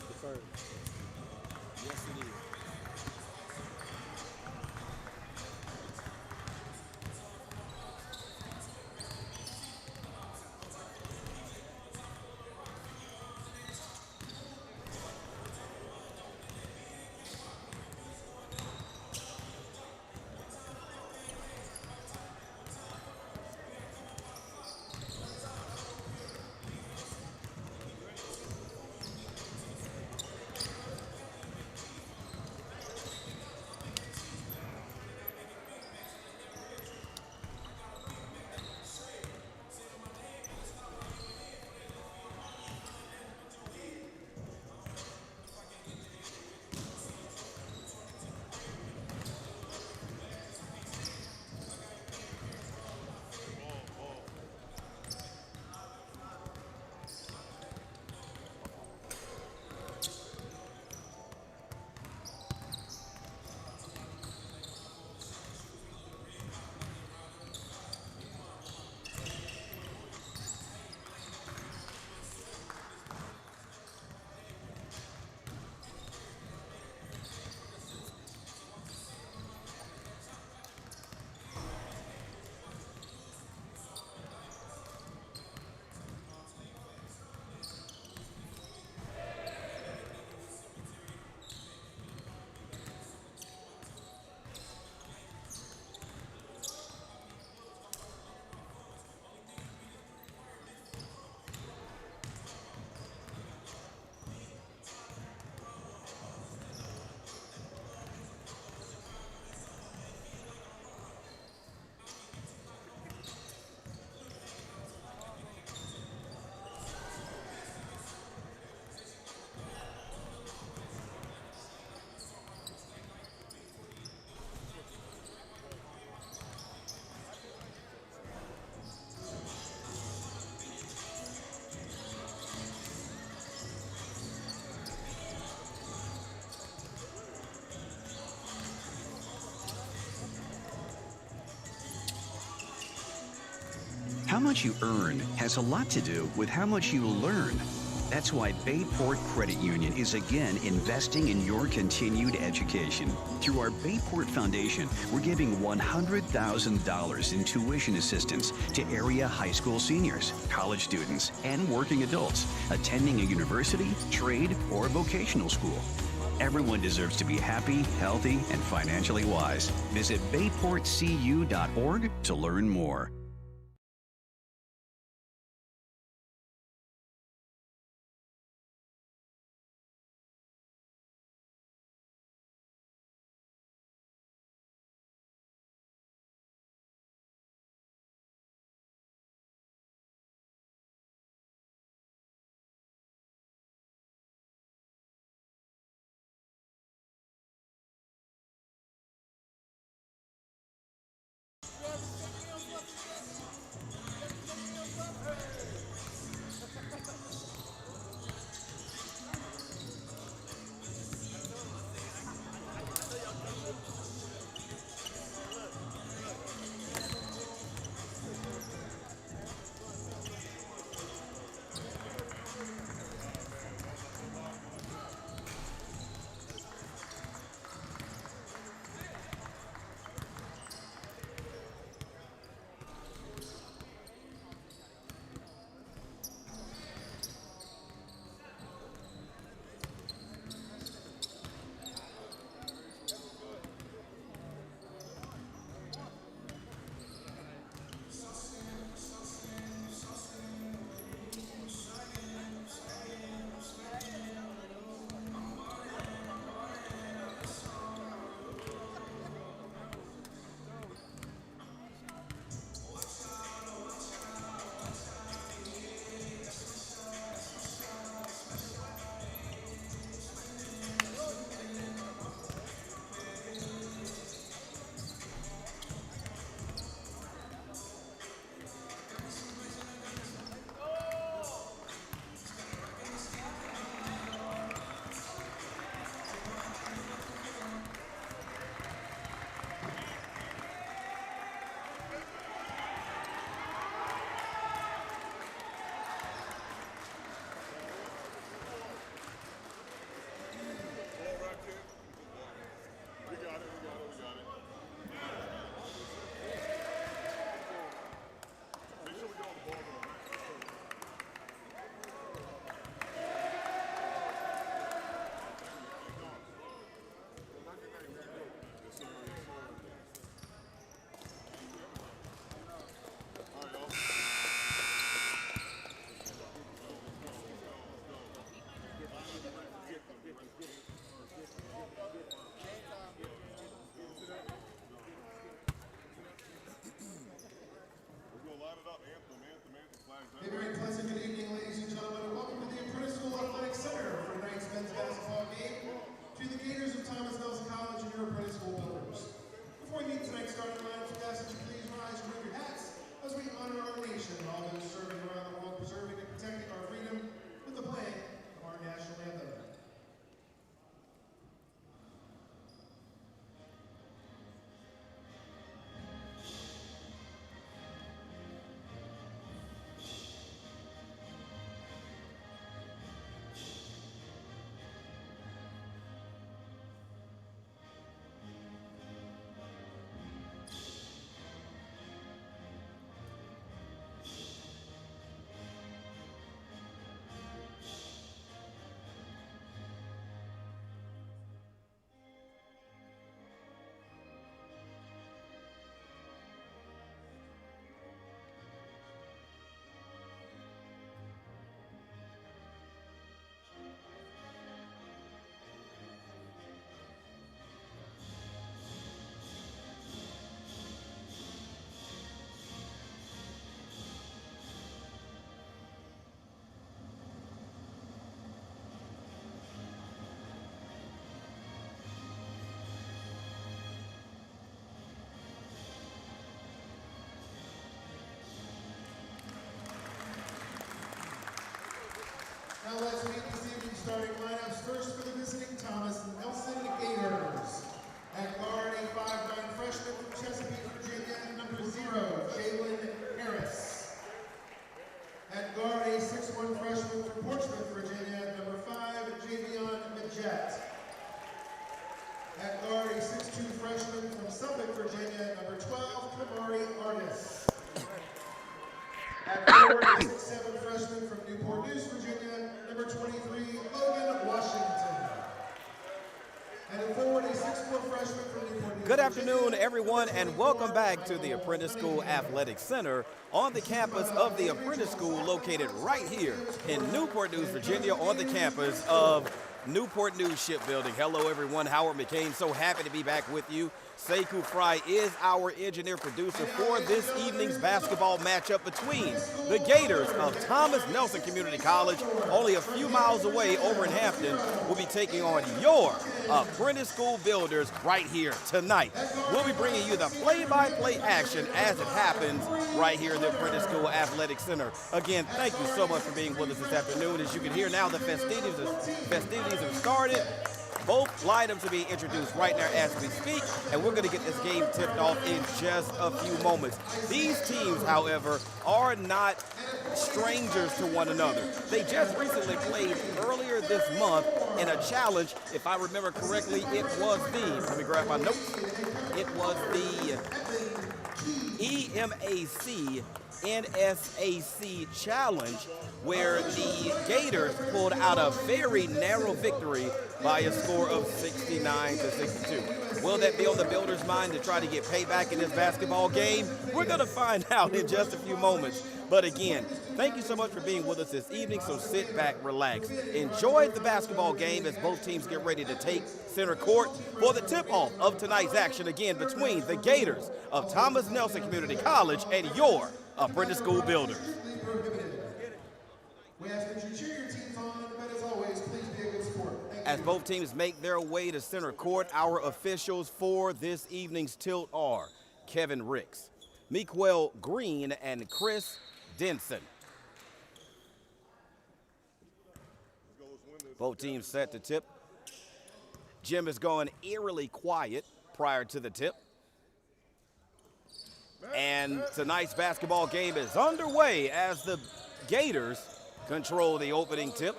The first. Yes, it is. How much you earn has a lot to do with how much you learn. That's why Bayport Credit Union is again investing in your continued education. Through our Bayport Foundation, we're giving $100,000 in tuition assistance to area high school seniors, college students, and working adults attending a university, trade, or vocational school. Everyone deserves to be happy, healthy, and financially wise. Visit bayportcu.org to learn more. starting lineups. First for the visiting Thomas Nelson Gators. At guard, a 5'9" freshman from Chesapeake, Virginia, number 0, Jalen Harris. At guard, a 6'1" freshman from Portsmouth, Virginia, number 5, Javion Majette. At guard, a 6'2" freshman from Suffolk, Virginia, number 12, Kamari Artis. At forward, a 6'7" freshman from Newport News, Virginia, number 23, Logan Washington. And at forward, a 6'4" freshman from Newport News. Good afternoon, everyone, and welcome back to the Apprentice School Athletic Center on the campus of the Apprentice School located right here in Newport News, Virginia, on the campus of Newport News Shipbuilding. Hello, everyone. Howard McCain, so happy to be back with you. Sekou Fry is our engineer-producer for this evening's basketball matchup between the Gators of Thomas Nelson Community College, only a few miles away over in Hampton, will be taking on your Apprentice School Builders right here tonight. We'll be bringing you the play-by-play action as it happens right here in the Apprentice School Athletic Center. Again, thank you so much for being with us this afternoon. As you can hear now, the festivities have started. Both lineups will be introduced right now as we speak, and we're going to get this game tipped off in just a few moments. These teams, however, are not strangers to one another. They just recently played earlier this month in a challenge. If I remember correctly, it was let me grab my notes. It was the EMAC NSAC Challenge, where the Gators pulled out a very narrow victory by a score of 69-62. Will that be on the Builders' mind to try to get payback in this basketball game? We're going to find out in just a few moments. But again, thank you so much for being with us this evening, so sit back, relax. Enjoy the basketball game as both teams get ready to take center court for the tip-off of tonight's action, again, between the Gators of Thomas Nelson Community College and your Apprentice School Builders. We ask that you cheer your teams on, but as always, please be a good sport. As both teams make their way to center court, our officials for this evening's tilt are Kevin Ricks, Meekwell Green, and Chris Denson. Both teams set to tip. Jim is going eerily quiet prior to the tip. And tonight's basketball game is underway as the Gators control the opening tip.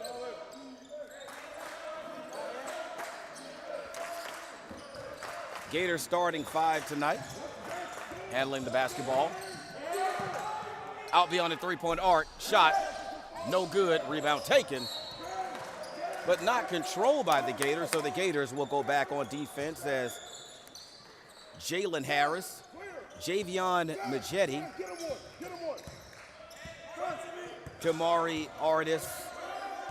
Gators starting 5 tonight, handling the basketball. Out beyond the three-point arc, shot, no good, rebound taken, but not controlled by the Gators, so the Gators will go back on defense as Jalen Harris, Javion Majette, Kamari Artis,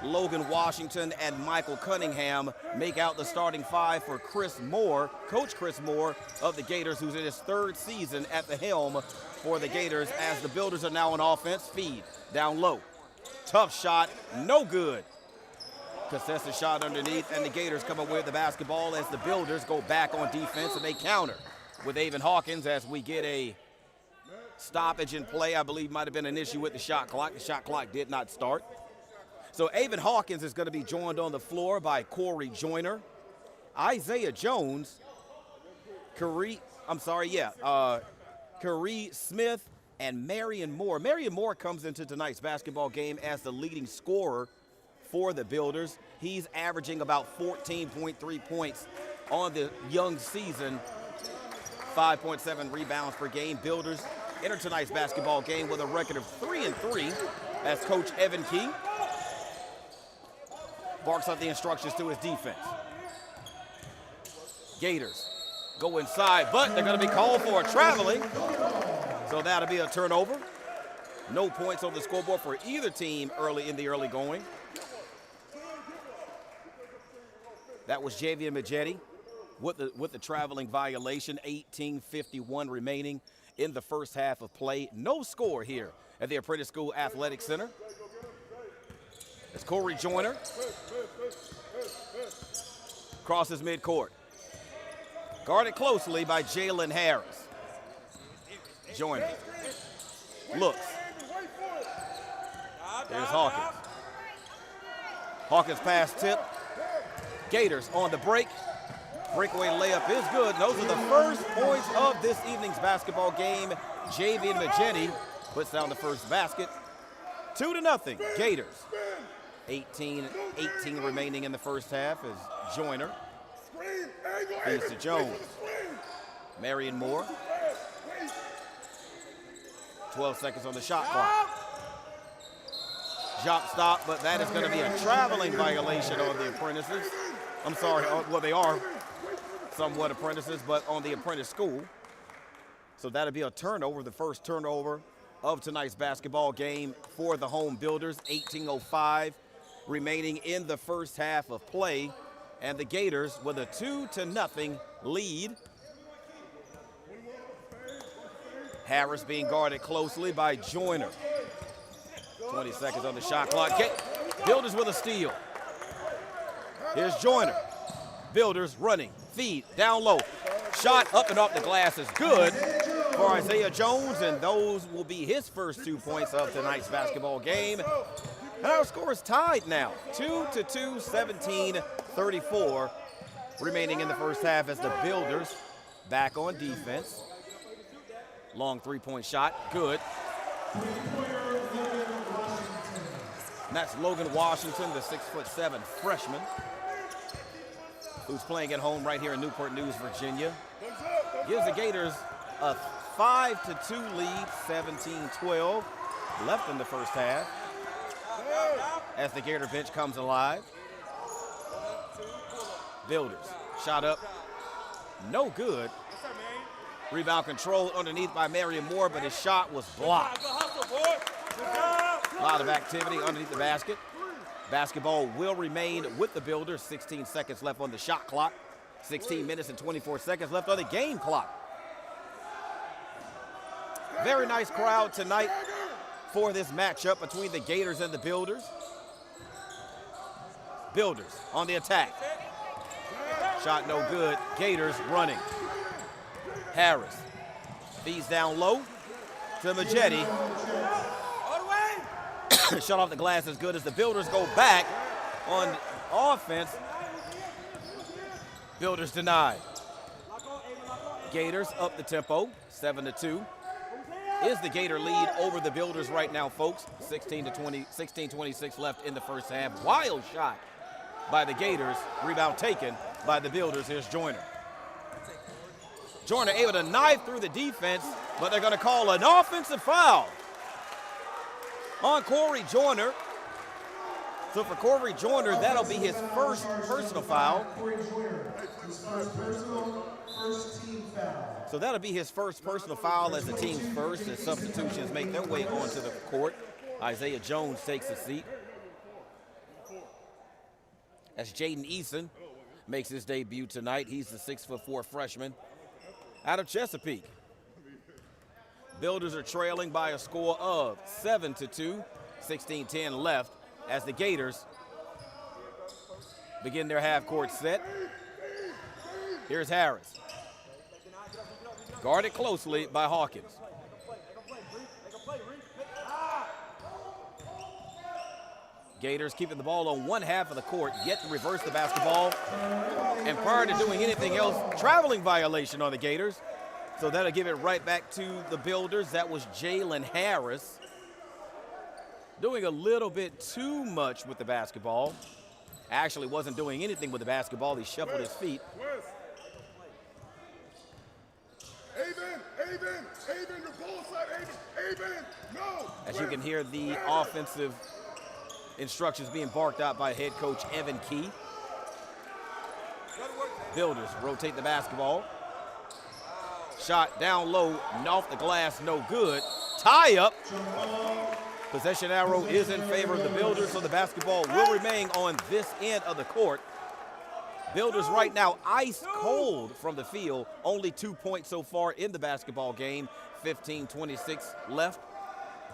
Logan Washington, and Michael Cunningham make out the starting 5 for Chris Moore, Coach Chris Moore of the Gators, who's in his 3rd season at the helm for the Gators, as the Builders are now on offense. Feed down low. Tough shot, no good. Contested shot underneath, and the Gators come away with the basketball as the Builders go back on defense, and they counter with Avon Hawkins as we get a stoppage in play. I believe might have been an issue with the shot clock. The shot clock did not start. So Avon Hawkins is going to be joined on the floor by Corey Joyner, Isaiah Jones, Kari Smith, and Marion Moore. Marion Moore comes into tonight's basketball game as the leading scorer for the Builders. He's averaging about 14.3 points on the young season, 5.7 rebounds per game. Builders enter tonight's basketball game with a record of 3-3 as Coach Evan Key barks out the instructions to his defense. Gators go inside, but they're going to be called for traveling, so that'll be a turnover. No points on the scoreboard for either team early in the early going. That was Javion Majette with the traveling violation. 18:51 remaining in the first half of play. No score here at the Apprentice School Athletic Center. It's Corey Joyner. Crosses midcourt. Guarded closely by Jalen Harris. Joyner looks. There's Hawkins. Hawkins pass tip. Gators on the break. Breakaway layup is good. And those are the first points of this evening's basketball game. Javian Mageni puts down the first basket. 2-0, Gators. 18 remaining in the first half as Joyner feeds to Jones. Marion Moore. 12 seconds on the shot clock. Jump stop, but that is going to be a traveling violation on the apprentices. I'm sorry, well, they are somewhat apprentices, but on the apprentice school. So that'll be a turnover, the first turnover of tonight's basketball game for the home builders. 18:05 remaining in the first half of play, and the Gators with a 2-0 lead. Harris being guarded closely by Joyner. 20 seconds on the shot clock. Builders with a steal. Here's Joyner. Builders running, feed, down low. Shot up and off the glass is good for Isaiah Jones, and those will be his first 2 points of tonight's basketball game. And our score is tied now, 2-2, 17-34 remaining in the first half as the Builders back on defense. Long three-point shot, good. And that's Logan Washington, the 6'7" freshman, who's playing at home right here in Newport News, Virginia. Gives the Gators a 5-2 lead, 17-12 left in the first half as the Gator bench comes alive. Builders, shot up, no good. Rebound controlled underneath by Marion Moore, but his shot was blocked. A lot of activity underneath the basket. Basketball will remain with the Builders. 16 seconds left on the shot clock. 16 minutes and 24 seconds left on the game clock. Very nice crowd tonight for this matchup between the Gators and the Builders. Builders on the attack. Shot no good. Gators running. Harris feeds down low to Mageni. Shut off the glass as good as the Builders go back on offense. Builders denied. Gators up the tempo, 7-2. Is the Gator lead over the Builders right now, folks. 16-26 left in the first half. Wild shot by the Gators. Rebound taken by the Builders. Here's Joyner. Joyner able to knife through the defense, but they're going to call an offensive foul on Corey Joyner. So for Corey Joyner, that'll be his first personal foul. So that'll be his first personal foul as the team's first as substitutions make their way onto the court. Isaiah Jones takes a seat as Jaden Eason makes his debut tonight. He's the 6'4" freshman out of Chesapeake. Builders are trailing by a score of 7-2, 16-10 left as the Gators begin their half-court set. Here's Harris. Guarded closely by Hawkins. Gators keeping the ball on one half of the court, yet to reverse the basketball. And prior to doing anything else, traveling violation on the Gators. So that'll give it right back to the Builders. That was Jalen Harris doing a little bit too much with the basketball. Actually wasn't doing anything with the basketball. He shuffled his feet. As you can hear the offensive instructions being barked out by head coach Evan Key. Builders rotate the basketball. Shot down low and off the glass, no good. Tie up. Possession arrow is in favor of the Builders, so the basketball will remain on this end of the court. Builders right now ice cold from the field. Only 2 points so far in the basketball game. 15-26 left.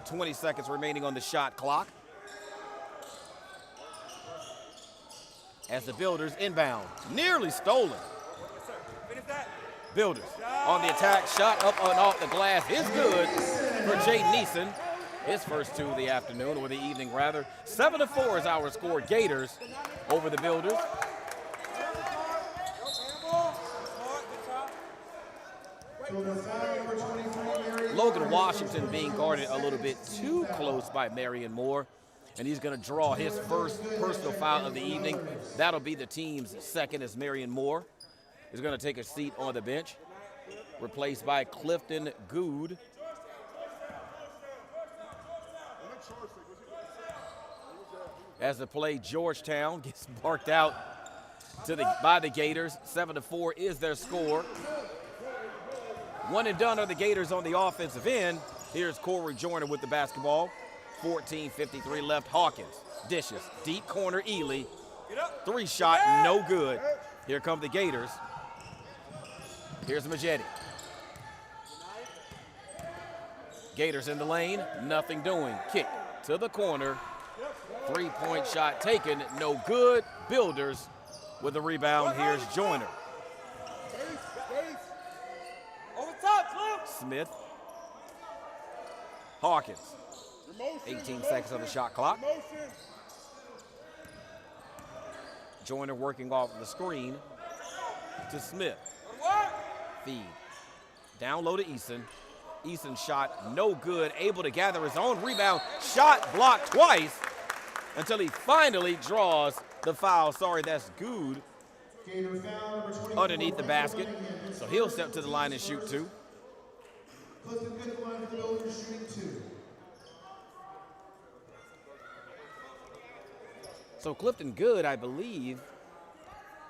20 seconds remaining on the shot clock. As the Builders inbound, nearly stolen. Builders on the attack, shot up and off the glass is good for Jaden Eason. his first 2 of the afternoon, or the evening rather. 7-4 is our score. Gators over the Builders. Logan Washington being guarded a little bit too close by Marion Moore, and he's going to draw his first personal foul of the evening. That'll be the team's second, as Marion Moore is going to take a seat on the bench, replaced by Clifton Good. As the play, Georgetown gets marked out by the Gators. 7-4 is their score. One and done are the Gators on the offensive end. Here's Corey Joyner with the basketball. 14:53 left. Hawkins dishes. Deep corner, Ely. 3-shot, no good. Here come the Gators. Here's Majetti. Gators in the lane, nothing doing. Kick to the corner. 3-point shot taken, no good. Builders with the rebound. Here's Joyner. Smith. Hawkins. 18 seconds on the shot clock. Joyner working off the screen to Smith. Feed. Down low to Eason. Eason shot no good. Able to gather his own rebound. Shot blocked twice until he finally draws the foul. Sorry, that's Good underneath the basket. So he'll step to the line and shoot 2. Clifton Good line for the Builders, shooting 2. So Clifton Good, I believe,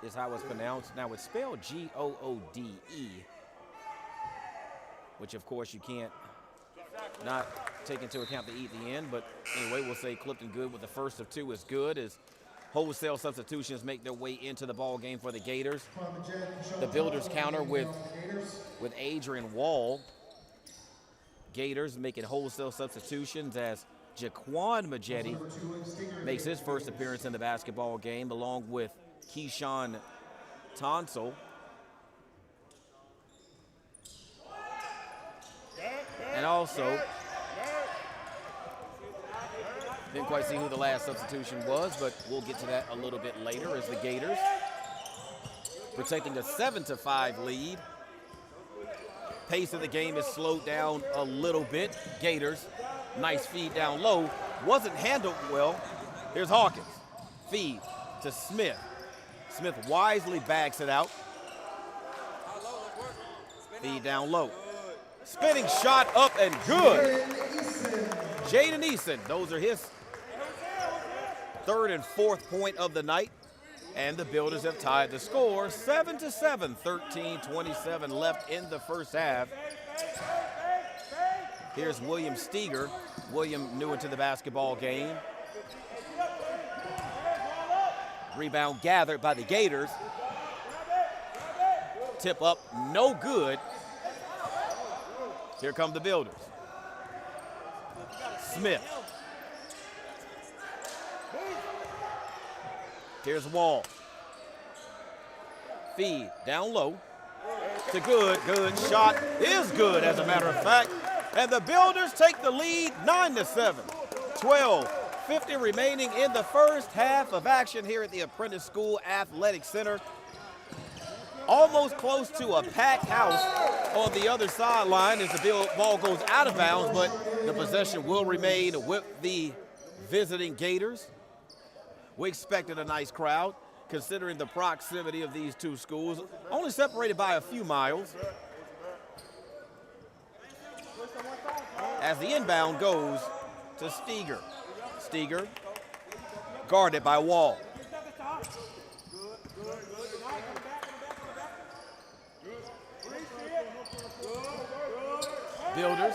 is how it's pronounced. Now it's spelled G-O-O-D-E, which of course you can't not take into account the E at the end. But anyway, we'll say Clifton Good with the first of 2 is good, as wholesale substitutions make their way into the ball game for the Gators. The Builders counter with Adrian Wall. Gators making wholesale substitutions as Jaquan Majetti makes his first appearance in the basketball game, along with Keyshawn Tonsel. And also, didn't quite see who the last substitution was, but we'll get to that a little bit later, as the Gators protecting a 7-5 lead. Pace of the game is slowed down a little bit. Gators, nice feed down low. Wasn't handled well. Here's Hawkins. Feed to Smith. Smith wisely backs it out. Feed down low. Spinning shot up and good. Jaden Eason. Those are his 3rd and 4th point of the night. And the Builders have tied the score 7-7, 13:27 left in the first half. Here's William Steger. William new into the basketball game. Rebound gathered by the Gators. Tip up, no good. Here come the Builders. Smith. Here's Wall. Feed down low to Good. Good shot is good, as a matter of fact. And the Builders take the lead 9-7. 12:50 remaining in the first half of action here at the Apprentice School Athletic Center. Almost close to a packed house on the other sideline as the ball goes out of bounds, but the possession will remain with the visiting Gators. We expected a nice crowd, considering the proximity of these two schools, only separated by a few miles. As the inbound goes to Steger. Steger guarded by Wall. Builders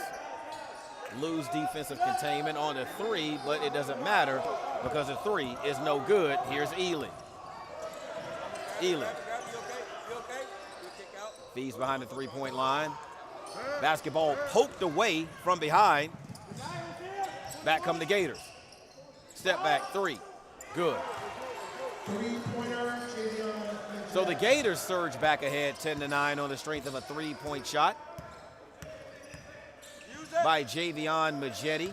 lose defensive containment on the 3, but it doesn't matter because the 3 is no good. Here's Ely. Ely feeds behind the 3-point line. Basketball poked away from behind. Back come the Gators. Step back 3. Good. So the Gators surge back ahead 10-9 on the strength of a 3-point shot by Javion Majetti.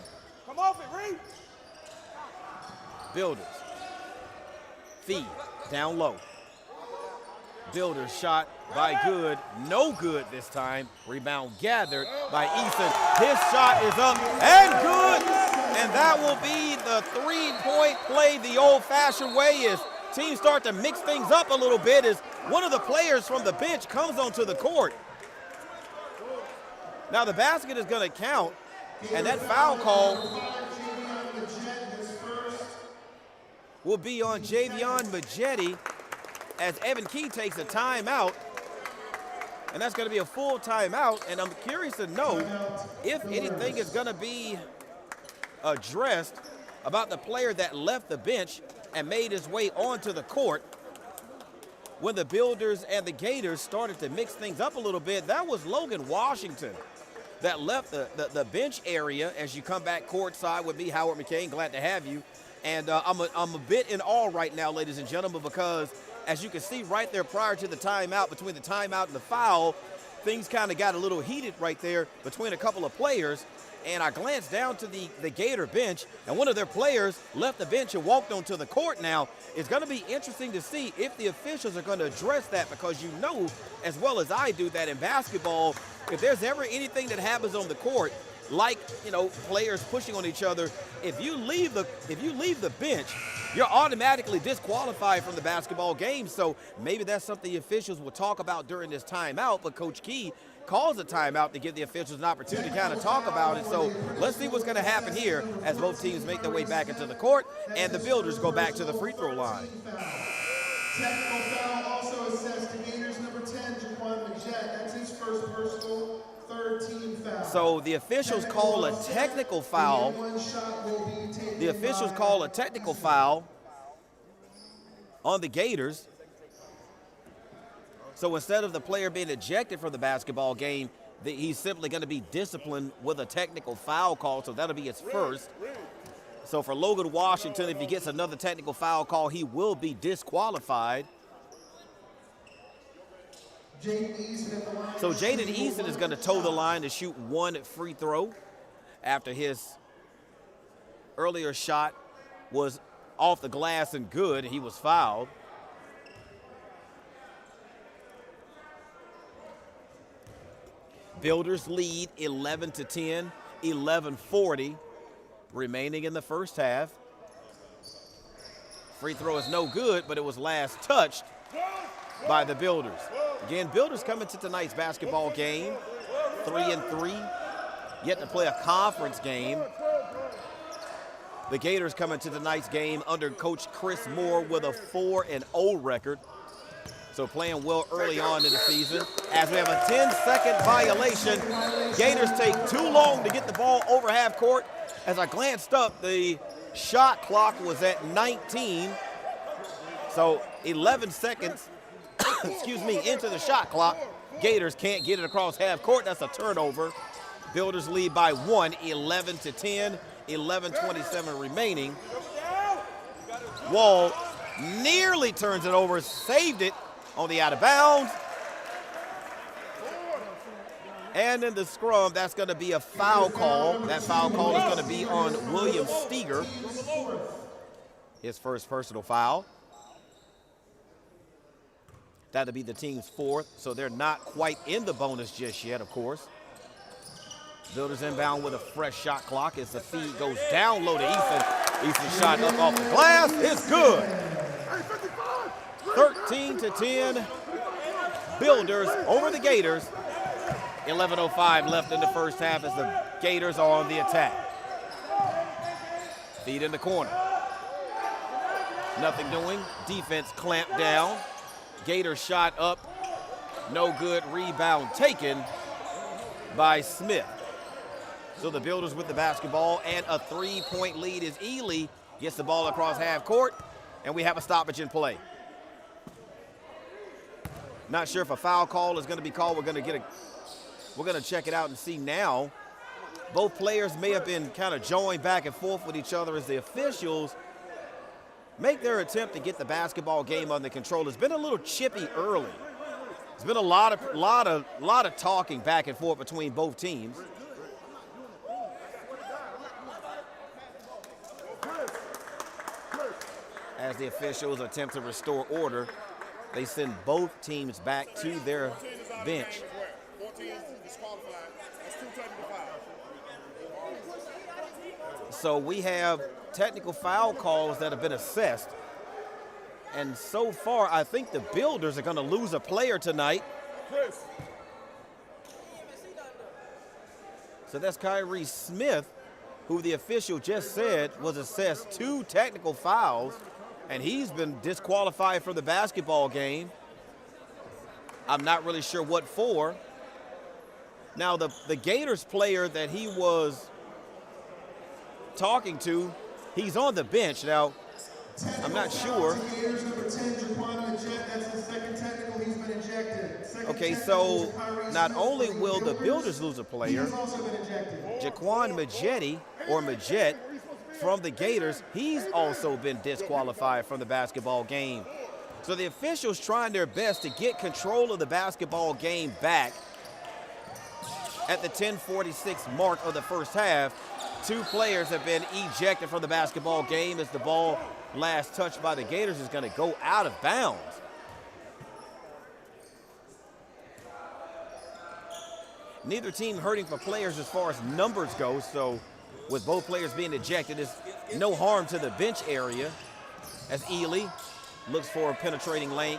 Builders. Feed. Down low. Builders shot by Good. No good this time. Rebound gathered by Eason. His shot is up and good. And that will be the three-point play the old-fashioned way as teams start to mix things up a little bit as one of the players from the bench comes onto the court. Now the basket is going to count, and that foul call will be on Javion Majetti as Evan Key takes a timeout, and that's going to be a full timeout, and I'm curious to know if anything is going to be addressed about the player that left the bench and made his way onto the court when the Builders and the Gators started to mix things up a little bit. That was Logan Washington that left the bench area as you come back courtside with me, Howard McCain. Glad to have you. And I'm a bit in awe right now, ladies and gentlemen, because as you can see right there prior to the timeout, between the timeout and the foul, things kind of got a little heated right there between a couple of players. And I glanced down to the Gator bench, and one of their players left the bench and walked onto the court. Now, it's going to be interesting to see if the officials are going to address that, because you know as well as I do that in basketball, if there's ever anything that happens on the court, like, you know, players pushing on each other, if you leave the bench, you're automatically disqualified from the basketball game. So maybe that's something the officials will talk about during this timeout, but Coach Key calls a timeout to give the officials an opportunity to kind of talk about it. So let's see what's going to happen here as both teams make their way back into the court and the Builders go back to the free throw line. Technical foul also assessed to Gators number 10, Jaquan Majette. That's his first personal, third team foul. So the officials call a technical foul. The officials call a technical foul on the Gators. So instead of the player being ejected from the basketball game, he's simply going to be disciplined with a technical foul call, so that'll be his first. So for Logan Washington, if he gets another technical foul call, he will be disqualified. So Jaden Eason is going to toe the line to shoot one free throw after his earlier shot was off the glass and good. He was fouled. Builders lead 11-10, 11:40 remaining in the first half. Free throw is no good, but it was last touched by the Builders. Again, Builders coming to tonight's basketball game 3-3, yet to play a conference game. The Gators coming to tonight's game under Coach Chris Moore with a 4-0 record. So playing well early on in the season. As we have a 10-second violation, Gators take too long to get the ball over half court. As I glanced up, the shot clock was at 19. So 11 seconds, excuse me, into the shot clock. Gators can't get it across half court. That's a turnover. Builders lead by 1, 11-10, 11:27 remaining. Wall nearly turns it over, saved it on the out of bounds. And in the scrum, that's going to be a foul call. That foul call is going to be on William Steger. His first personal foul. That'll be the team's fourth, so they're not quite in the bonus just yet, of course. Builders inbound with a fresh shot clock as the feed goes down low to Eason. Eason shot up off the glass. It's good. 13-10, Builders over the Gators. 11:05 left in the first half as the Gators are on the attack. Feed in the corner. Nothing doing. Defense clamped down. Gators shot up. No good. Rebound taken by Smith. So the Builders with the basketball, and a 3-point lead as Ely gets the ball across half court, and we have a stoppage in play. Not sure if a foul call is going to be called. We're going to check it out and see now. Both players may have been kind of joined back and forth with each other as the officials make their attempt to get the basketball game under control. It's been a little chippy early. There's been a lot of talking back and forth between both teams. as the officials attempt to restore order. They send both teams back to their bench. 14 is disqualified. That's 2 technical fouls. So we have technical foul calls that have been assessed. And so far, I think the Builders are going to lose a player tonight. Chris. So that's Kyrie Smith, who the official just said was assessed 2 technical fouls, and he's been disqualified from the basketball game. I'm not really sure what for. Now, the Gators player that he was talking to, he's on the bench. Now, I'm not sure. Okay, so not only will the Builders lose a player, Jaquan Majetti, or Majet, from the Gators, he's also been disqualified from the basketball game. So the officials trying their best to get control of the basketball game back at the 10:46 mark of the first half. 2 players have been ejected from the basketball game as the ball last touched by the Gators is going to go out of bounds. Neither team hurting for players as far as numbers go, so with both players being ejected, there's no harm to the bench area as Ely looks for a penetration lane,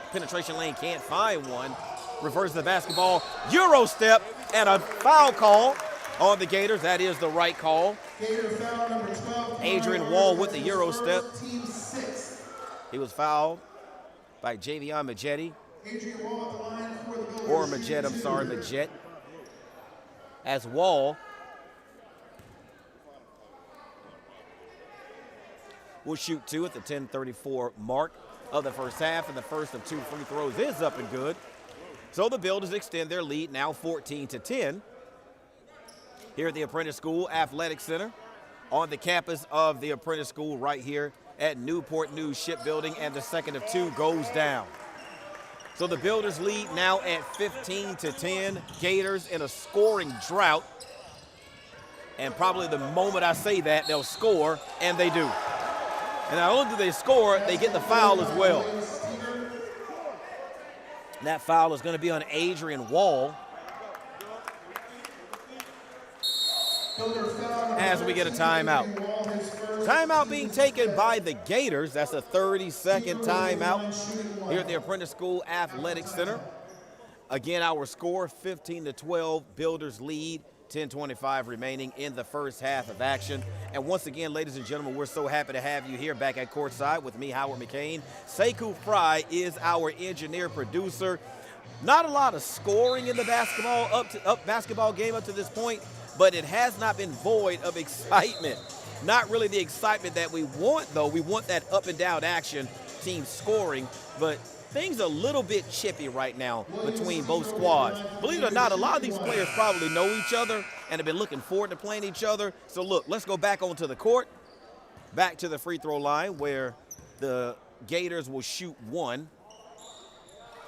can't find one. Reverses the basketball, Euro step, and a foul call on the Gators. That is the right call. Adrian Wall with the Euro step. He was fouled by Javion Majetti. Or Majet, I'm sorry, Majet. As Wall will shoot 2 at the 10:34 mark of the first half, and the first of 2 free throws is up and good. So the Builders extend their lead now 14-10 here at the Apprentice School Athletic Center on the campus of the Apprentice School right here at Newport News Shipbuilding, and the second of 2 goes down. So the Builders lead now at 15-10. Gators in a scoring drought. And probably the moment I say that, they'll score, and they do. And not only do they score, they get the foul as well. That foul is going to be on Adrian Wall. As we get a timeout. Timeout being taken by the Gators. That's a 30-second timeout here at the Apprentice School Athletic Center. Again, our score 15-12. Builders lead. 10:25 remaining in the first half of action. And once again, ladies and gentlemen, we're so happy to have you here back at courtside with me, Howard McCain. Sekou Fry is our engineer producer. Not a lot of scoring in the basketball game up to this point, but it has not been void of excitement. Not really the excitement that we want, though. We want that up and down action, team scoring, but things are a little bit chippy right now between both squads. Believe it or not, a lot of these players probably know each other and have been looking forward to playing each other. So look, let's go back onto the court, back to the free throw line where the Gators will shoot 1.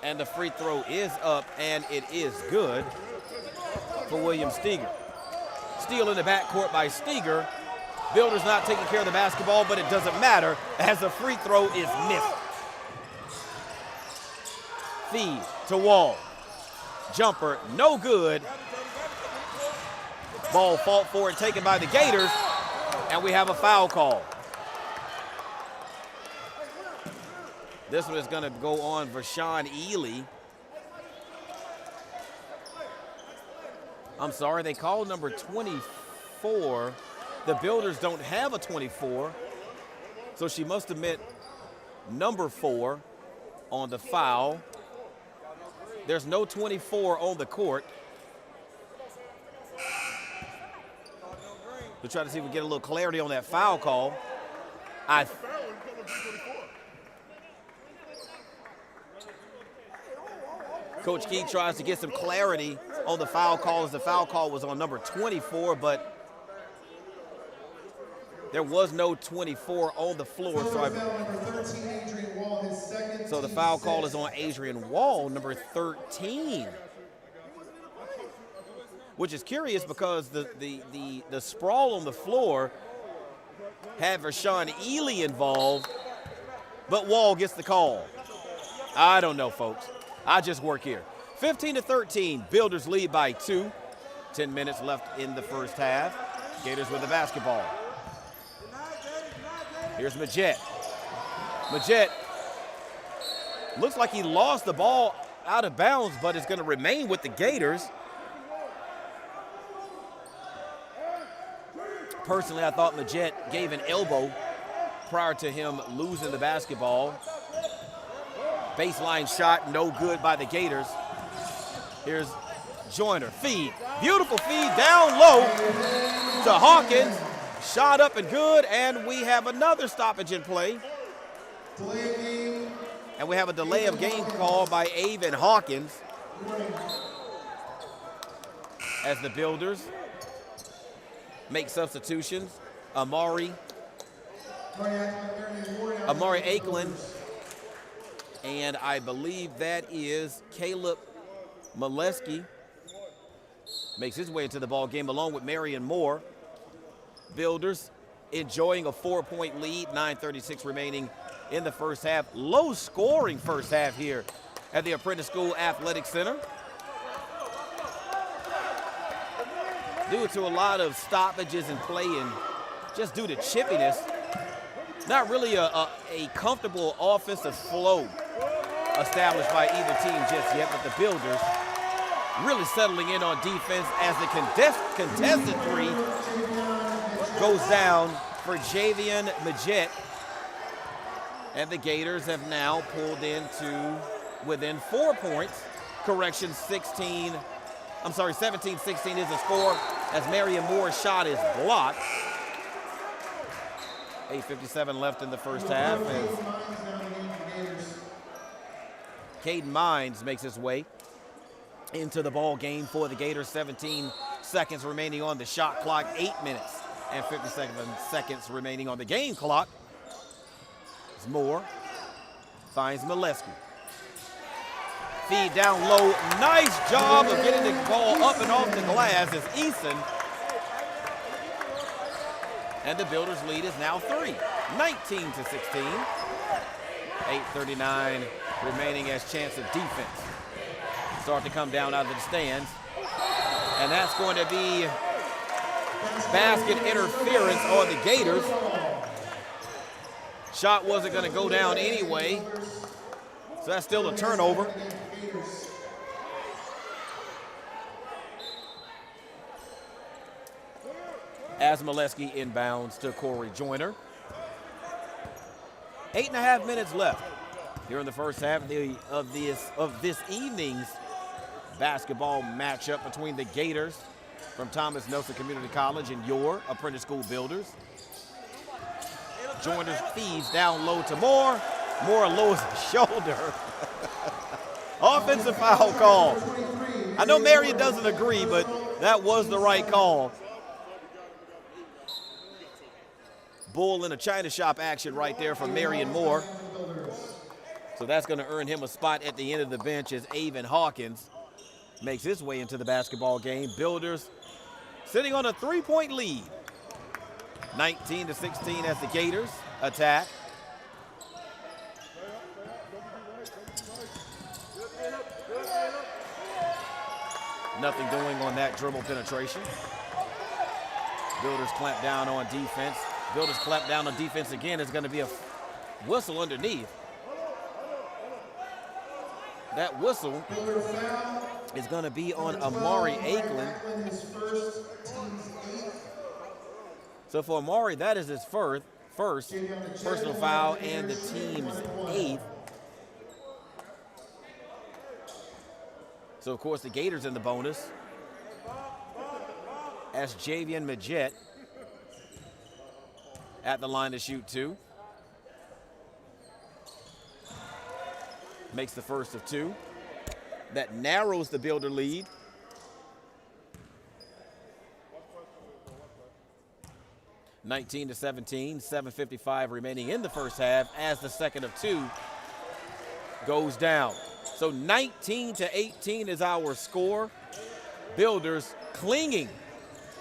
And the free throw is up, and it is good for William Steger. Steal in the backcourt by Steger. Builders not taking care of the basketball, but it doesn't matter as the free throw is missed. Feed to Wall. Jumper, no good. Ball fought for and taken by the Gators, and we have a foul call. This one is going to go on Vashawn Ely. I'm sorry, they called number 24. The Builders don't have a 24, so she must have meant number 4 on the foul. There's no 24 on the court. We'll try to see if we get a little clarity on that foul call. Coach Key tries to get some clarity on the foul call, as the foul call was on number 24, but there was no 24 on the floor. So the foul call is on Adrian Wall, number 13. Which is curious because the sprawl on the floor had Vashawn Ely involved, but Wall gets the call. I don't know, folks. I just work here. 15-13, Builders lead by 2. 10 minutes left in the first half. Gators with the basketball. Here's Majette. Majette looks like he lost the ball out of bounds, but it's going to remain with the Gators. Personally, I thought Majette gave an elbow prior to him losing the basketball. Baseline shot, no good by the Gators. Here's Joyner, feed, beautiful feed down low to Hawkins. Shot up and good, and we have another stoppage in play. And we have a delay of game call by Avon Hawkins as the Builders make substitutions. Amari Akeland, and I believe that is Caleb Molesky makes his way into the ball game along with Marion Moore. Builders enjoying a 4-point lead, 9:36 remaining in the first half. Low scoring first half here at the Apprentice School Athletic Center. Due to a lot of stoppages in play and just due to chippiness, not really a comfortable offensive flow established by either team just yet, but the Builders really settling in on defense as the contested three goes down for Javian Majette. And the Gators have now pulled into within 4 points. Correction, 17-16 is the score as Marion Moore's shot is blocked. 8:57 left in the first half as Caden Mines makes his way into the ball game for the Gators. 17 seconds remaining on the shot clock, 8 minutes and 57 seconds remaining on the game clock. As Moore finds Molesky. Feed down low, nice job of getting the ball up and off the glass as Eason. And the Builders lead is now 3, 19-16. 8:39 remaining as chance of defense start to come down out of the stands. And that's going to be basket interference on the Gators. Shot wasn't going to go down anyway, so that's still a turnover. As Molesky inbounds to Corey Joyner. 8.5 minutes left here in the first half of this evening's basketball matchup between the Gators from Thomas Nelson Community College and your Apprentice School Builders. Joyner feeds down low to Moore. Moore lowers his shoulder. Offensive foul call. I know Marion doesn't agree, but that was the right call. Bull in a China shop action right there from Marion Moore. So that's going to earn him a spot at the end of the bench as Avon Hawkins makes his way into the basketball game. Builders sitting on a 3-point lead. 19-16 as the Gators attack. Nothing doing on that dribble penetration. Builders clamp down on defense. Builders clamp down on defense again. It's going to be a whistle underneath. That whistle is going to be on Amari Akeland. So for Amari, that is his first personal foul and the team's 8th. So of course the Gators in the bonus as Javian Majette at the line to shoot 2. Makes the first of 2. That narrows the Builder lead. (19-17), 7:55 remaining in the first half as the second of 2 goes down. So 19-18 is our score. Builders clinging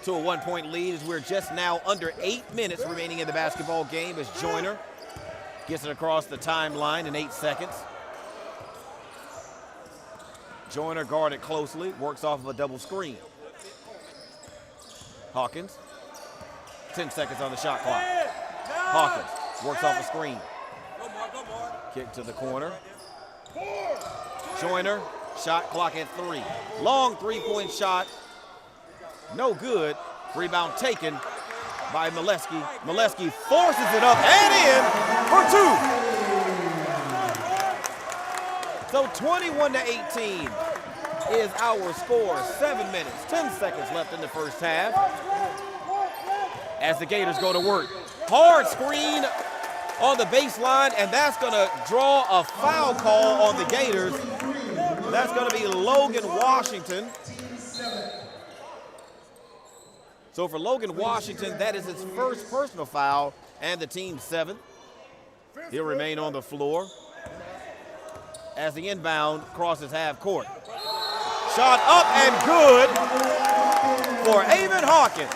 to a 1-point lead as we're just now under 8 minutes remaining in the basketball game as Joyner Gets it across the timeline in 8 seconds. Joyner guarded closely, works off of a double screen. Hawkins, 10 seconds on the shot clock. Hawkins works off a screen. Kick to the corner. Joyner, shot clock at 3. Long three-point shot, no good. Rebound taken by Molesky. Molesky forces it up and in for 2. So 21-18 is our score. 7 minutes, 10 seconds left in the first half. As the Gators go to work. Hard screen on the baseline, and that's going to draw a foul call on the Gators. That's going to be Logan Washington. So for Logan Washington, that is his first personal foul and the team's 7th. He'll remain on the floor as the inbound crosses half court. Shot up and good for Avon Hawkins.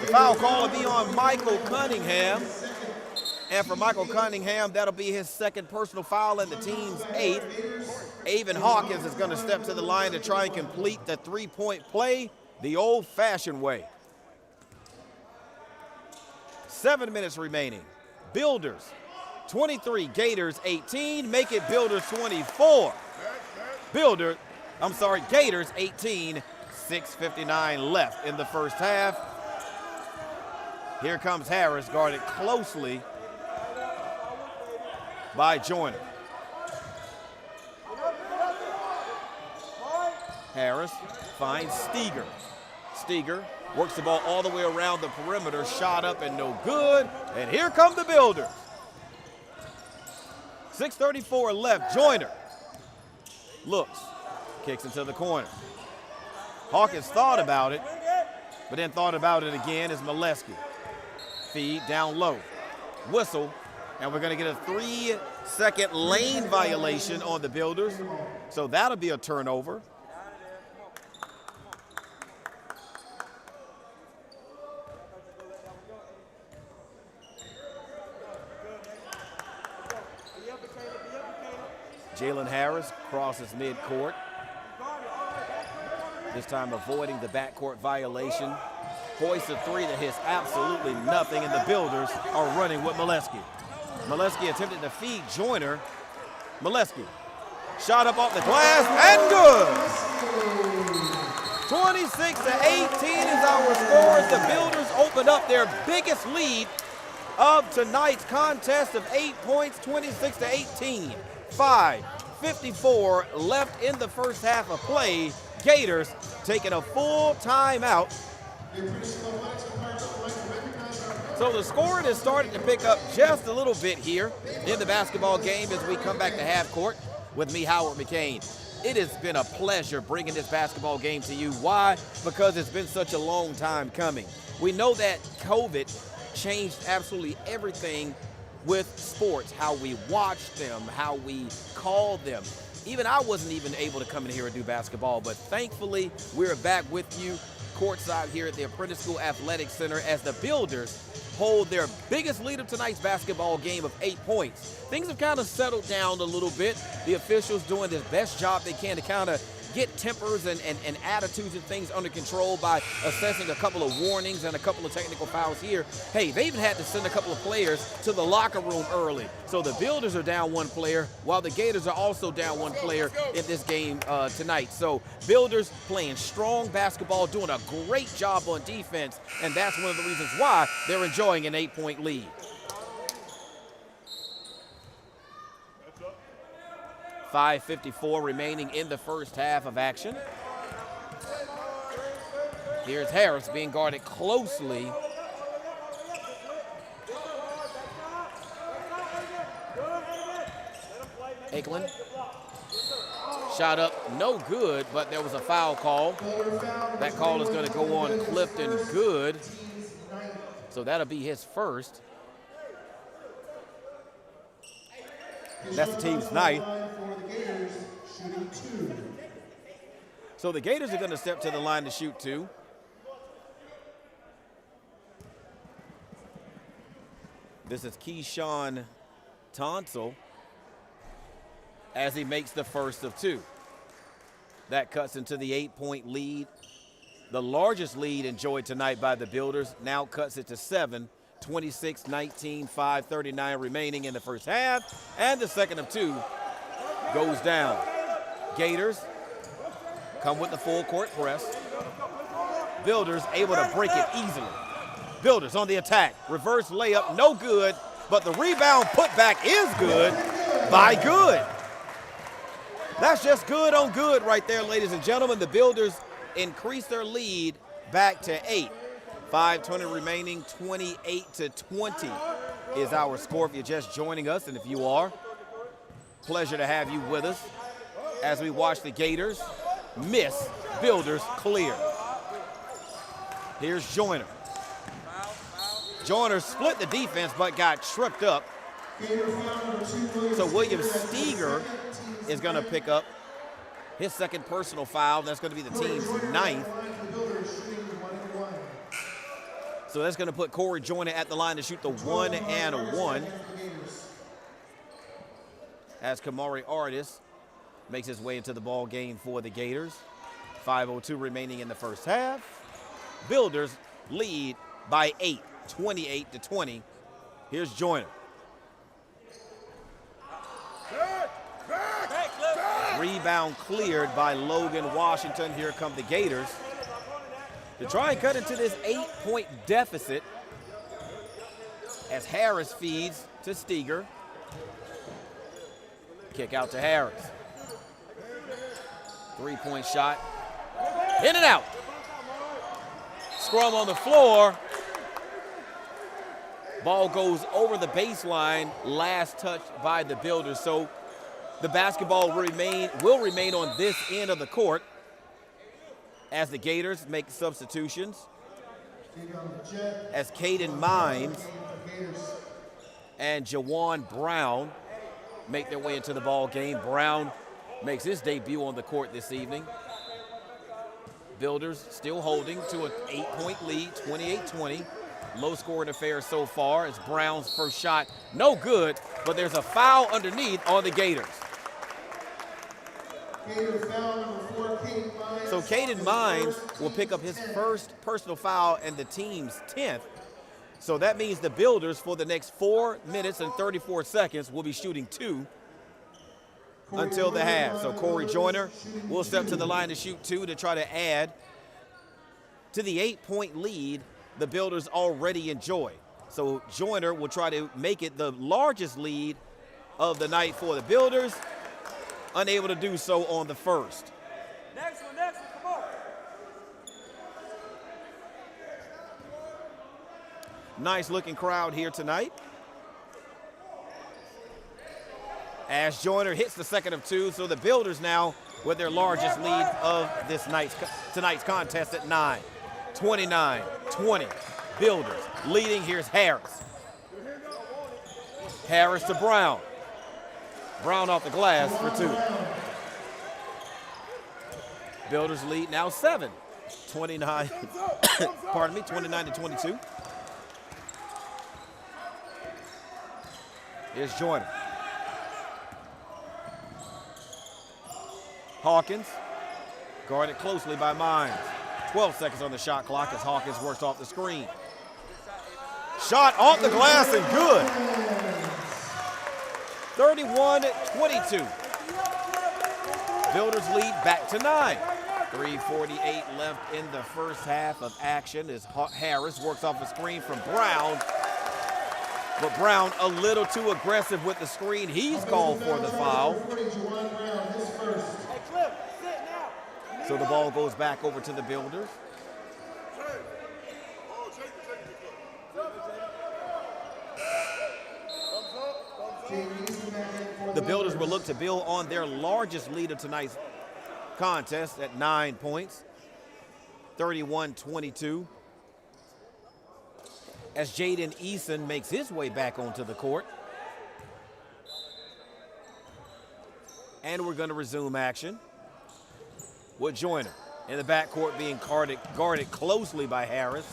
The foul call will be on Michael Cunningham. And for Michael Cunningham, that'll be his 2nd personal foul and the team's 8th. Avon Hawkins is going to step to the line to try and complete the 3-point play the old-fashioned way. 7 minutes remaining. Builders 23, Gators 18. Make it Builders 24. Gators 18. 6:59 left in the first half. Here comes Harris, guarded closely by Joyner. Harris finds Steger. Steger works the ball all the way around the perimeter, shot up and no good. And here come the Builders. 6:34 left. Joyner looks, kicks into the corner. Hawkins thought about it, but then thought about it again as Molesky. Feed down low. Whistle, and we're going to get a 3-second lane violation on the Builders. So that'll be a turnover. Jalen Harris crosses midcourt. This time avoiding the backcourt violation. Hoists a 3 that hits absolutely nothing, and the Builders are running with Molesky. Molesky attempted to feed Joyner. Molesky shot up off the glass and good. 26-18 is our score as the Builders opened up their biggest lead of tonight's contest of 8 points, 26-18. 5:54 left in the first half of play. Gators taking a full timeout. So the scoring is starting to pick up just a little bit here in the basketball game as we come back to half court with me, Howard McCain. It has been a pleasure bringing this basketball game to you. Why? Because it's been such a long time coming. We know that COVID changed absolutely everything with sports, how we watch them, how we call them. Even I wasn't even able to come in here and do basketball, but thankfully we're back with you courtside here at the Apprentice School Athletic Center as the Builders hold their biggest lead of tonight's basketball game of 8 points. Things have kind of settled down a little bit. The officials doing the best job they can to kind of get tempers and attitudes and things under control by assessing a couple of warnings and a couple of technical fouls here. Hey, they even had to send a couple of players to the locker room early. So the Builders are down 1 player, while the Gators are also down 1 player in this game tonight. So Builders playing strong basketball, doing a great job on defense, and that's one of the reasons why they're enjoying an 8-point lead. .554 remaining in the first half of action. Here's Harris being guarded closely. Akeland. Shot up, no good, but there was a foul call. That call is going to go on Clifton Good. So that'll be his first. That's the team's 9th. So the Gators are going to step to the line to shoot 2. This is Keyshawn Tonsel as he makes the first of two. That cuts into the 8-point lead. The largest lead enjoyed tonight by the Builders now cuts it to 7, 26-19, 5:39 remaining in the first half, and the second of two goes down. Gators come with the full court press. Builders able to break it easily. Builders on the attack. Reverse layup, no good, but the rebound putback is good by Good. That's just good on good right there, ladies and gentlemen. The Builders increase their lead back to 8. 5:20 remaining, 28-20 is our score if you're just joining us, and if you are, pleasure to have you with us as we watch the Gators miss, Builders clear. Here's Joyner. Joyner split the defense but got tripped up. So William Steger is going to pick up his second personal foul. That's going to be the team's 9th. So that's going to put Corey Joyner at the line to shoot the 1-and-1. As Kamari Artis makes his way into the ball game for the Gators. 5:02 remaining in the first half. Builders lead by 8, 28-20. Here's Joyner. Rebound cleared by Logan Washington. Here come the Gators to try and cut into this 8-point deficit as Harris feeds to Steger. Kick out to Harris. 3-point shot. In and out. Scrum on the floor. Ball goes over the baseline. Last touch by the Builders. So the basketball will remain on this end of the court as the Gators make substitutions. As Caden Mimes and Jawan Brown make their way into the ball game. Brown makes his debut on the court this evening. Builders still holding to an 8-point lead, 28-20. Low-scoring affair so far as Brown's first shot, no good, but there's a foul underneath on the Gators. So Caden Mimes will pick up his first personal foul and the team's 10th. So that means the Builders for the next 4 minutes and 34 seconds will be shooting 2 until the half. So Corey Joyner will step to the line to shoot 2 to try to add to the 8-point lead the Builders already enjoy. So Joyner will try to make it the largest lead of the night for the Builders, unable to do so on the first. Next one, come on. Nice looking crowd here tonight. As Joyner hits the second of 2, so the Builders now with their largest lead of tonight's contest at 9. 29-20. Builders leading. Here's Harris. Harris to Brown. Brown off the glass for 2. Builders lead now 7. 29-22. Here's Joyner. Hawkins guarded closely by Mimes. 12 seconds on the shot clock as Hawkins works off the screen. Shot off the glass and good. 31-22. Builders lead back to 9. 3:48 left in the first half of action as Harris works off a screen from Brown. But Brown a little too aggressive with the screen. He's called for the foul. So the ball goes back over to the Builders. The Builders will look to build on their largest lead of tonight's contest at 9 points, 31-22. As Jaden Eason makes his way back onto the court. And we're going to resume action with Joyner in the backcourt being guarded closely by Harris.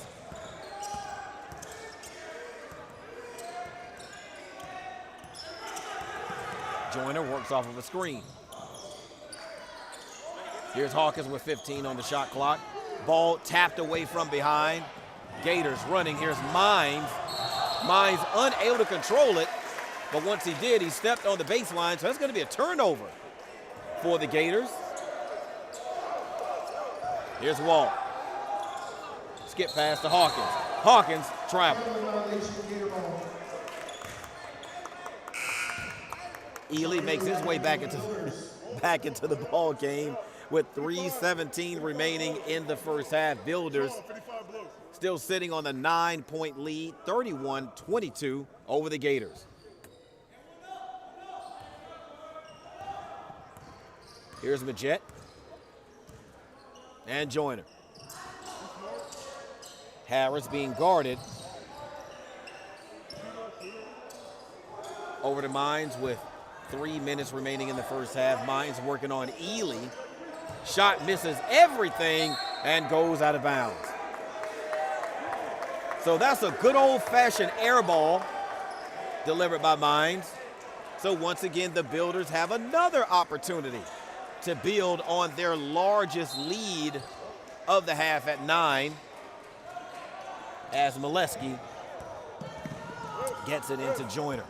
Joyner works off of a screen. Here's Hawkins with 15 on the shot clock. Ball tapped away from behind. Gators running. Here's Mines. Mines unable to control it, but once he did, he stepped on the baseline, so that's going to be a turnover for the Gators. Here's Wall. Skip pass to Hawkins. Hawkins travel. Ely makes his way back into the ball game with 3:17 remaining in the first half. Builders still sitting on the 9-point lead, 31-22 over the Gators. Here's Majette and Joyner. Harris being guarded. Over to Mines with 3 minutes remaining in the first half. Mines working on Ely. Shot misses everything and goes out of bounds. So that's a good old-fashioned air ball delivered by Mines. So once again, the Builders have another opportunity to build on their largest lead of the half at 9 as Molesky gets it into Joyner.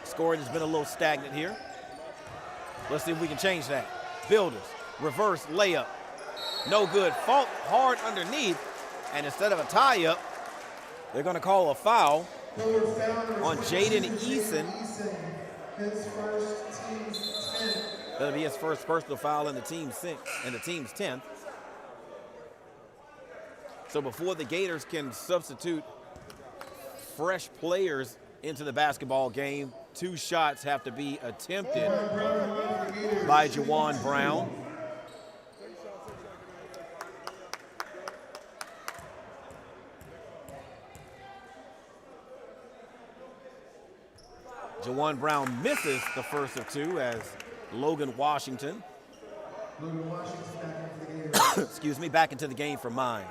Scoring has been a little stagnant here. Let's see if we can change that. Builders, reverse layup. No good. Fault hard underneath. And instead of a tie-up, they're going to call a foul on Jaden Eason. His first team's 10th. That'll be his first personal foul in the team's 10th. So before the Gators can substitute fresh players into the basketball game, 2 shots have to be attempted by Juwan Brown. Juwan Brown misses the first of 2 as Logan Washington, excuse me, back into the game for Mines.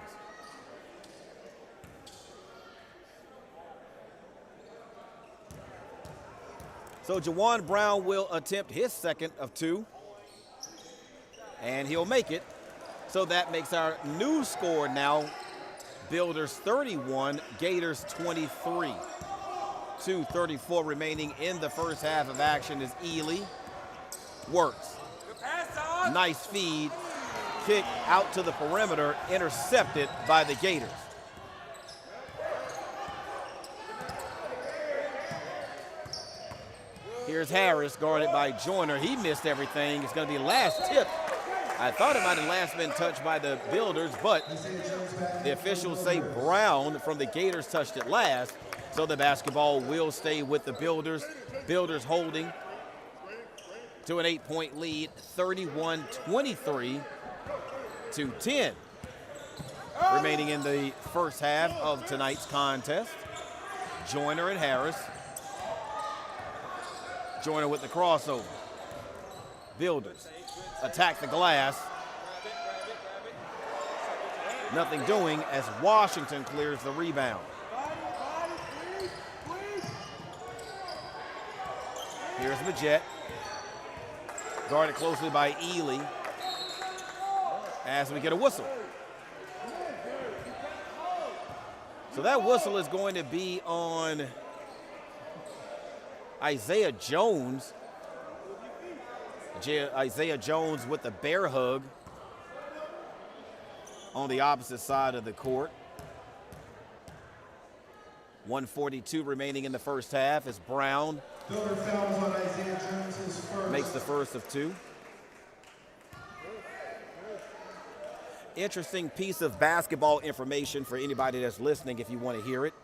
So Juwan Brown will attempt his second of 2, and he'll make it. So that makes our new score now Builders 31, Gators 23. 2:34 remaining in the first half of action as Ely works. Nice feed, kick out to the perimeter, intercepted by the Gators. Here's Harris, guarded by Joyner. He missed everything. It's going to be last tip. I thought it might have last been touched by the Builders, but the officials say Brown from the Gators touched it last. So the basketball will stay with the Builders. Builders holding to an 8-point lead, 31-23 to 10. Remaining in the first half of tonight's contest. Joyner and Harris. Joyner with the crossover. Builders attack the glass. Nothing doing as Washington clears the rebound. Here's Majette. Guarded closely by Ely. As we get a whistle. So that whistle is going to be on Isaiah Jones. Isaiah Jones with the bear hug on the opposite side of the court. 1:42 remaining in the first half as Brown makes the first of 2. Interesting piece of basketball information for anybody that's listening if you want to hear it.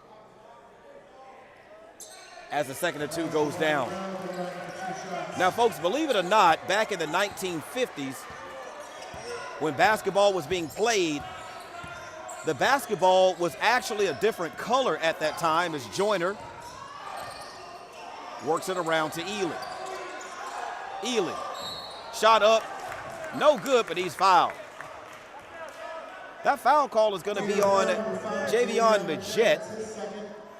As the second of 2 goes down. Now, folks, believe it or not, back in the 1950s, when basketball was being played, the basketball was actually a different color at that time as Joyner works it around to Ely. Ely, shot up, no good, but he's fouled. That foul call is going to be on Javion Majette.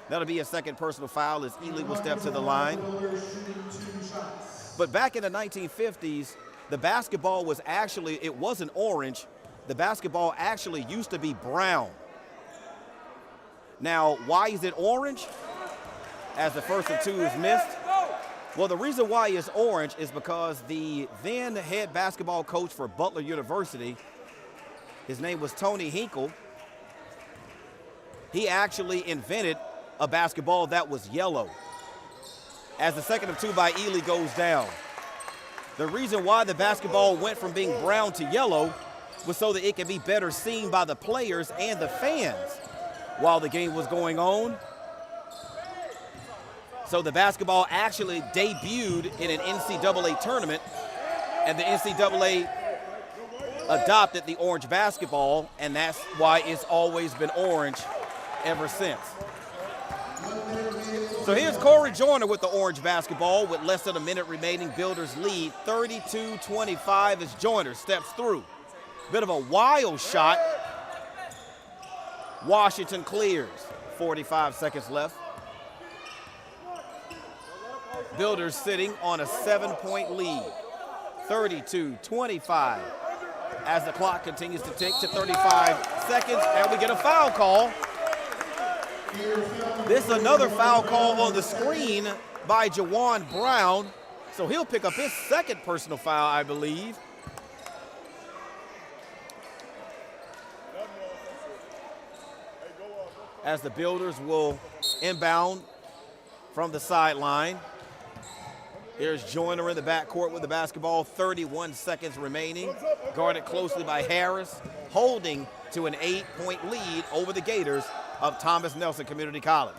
That'll be a second personal foul as Ely will step to the line. But back in the 1950s, the basketball was actually, it wasn't orange. The basketball actually used to be brown. Now, why is it orange? As the first of two is missed. Well, the reason why it's orange is because the then head basketball coach for Butler University, his name was Tony Hinkle, he actually invented a basketball that was yellow. As the second of two by Ely goes down. The reason why the basketball went from being brown to yellow was so that it could be better seen by the players and the fans while the game was going on. So the basketball actually debuted in an NCAA tournament, and the NCAA adopted the orange basketball, and that's why it's always been orange ever since. So here's Corey Joyner with the orange basketball with less than a minute remaining. Builders lead 32-25 as Joyner steps through. Bit of a wild shot. Washington clears. 45 seconds left. Builders sitting on a 7-point lead. 32-25 as the clock continues to tick to 35 seconds, and we get a foul call. This is another foul call on the screen by Jawan Brown. So he'll pick up his second personal foul, I believe. As the Builders will inbound from the sideline. Here's Joyner in the backcourt with the basketball, 31 seconds remaining. Guarded closely by Harris, holding to an 8-point lead over the Gators of Thomas Nelson Community College.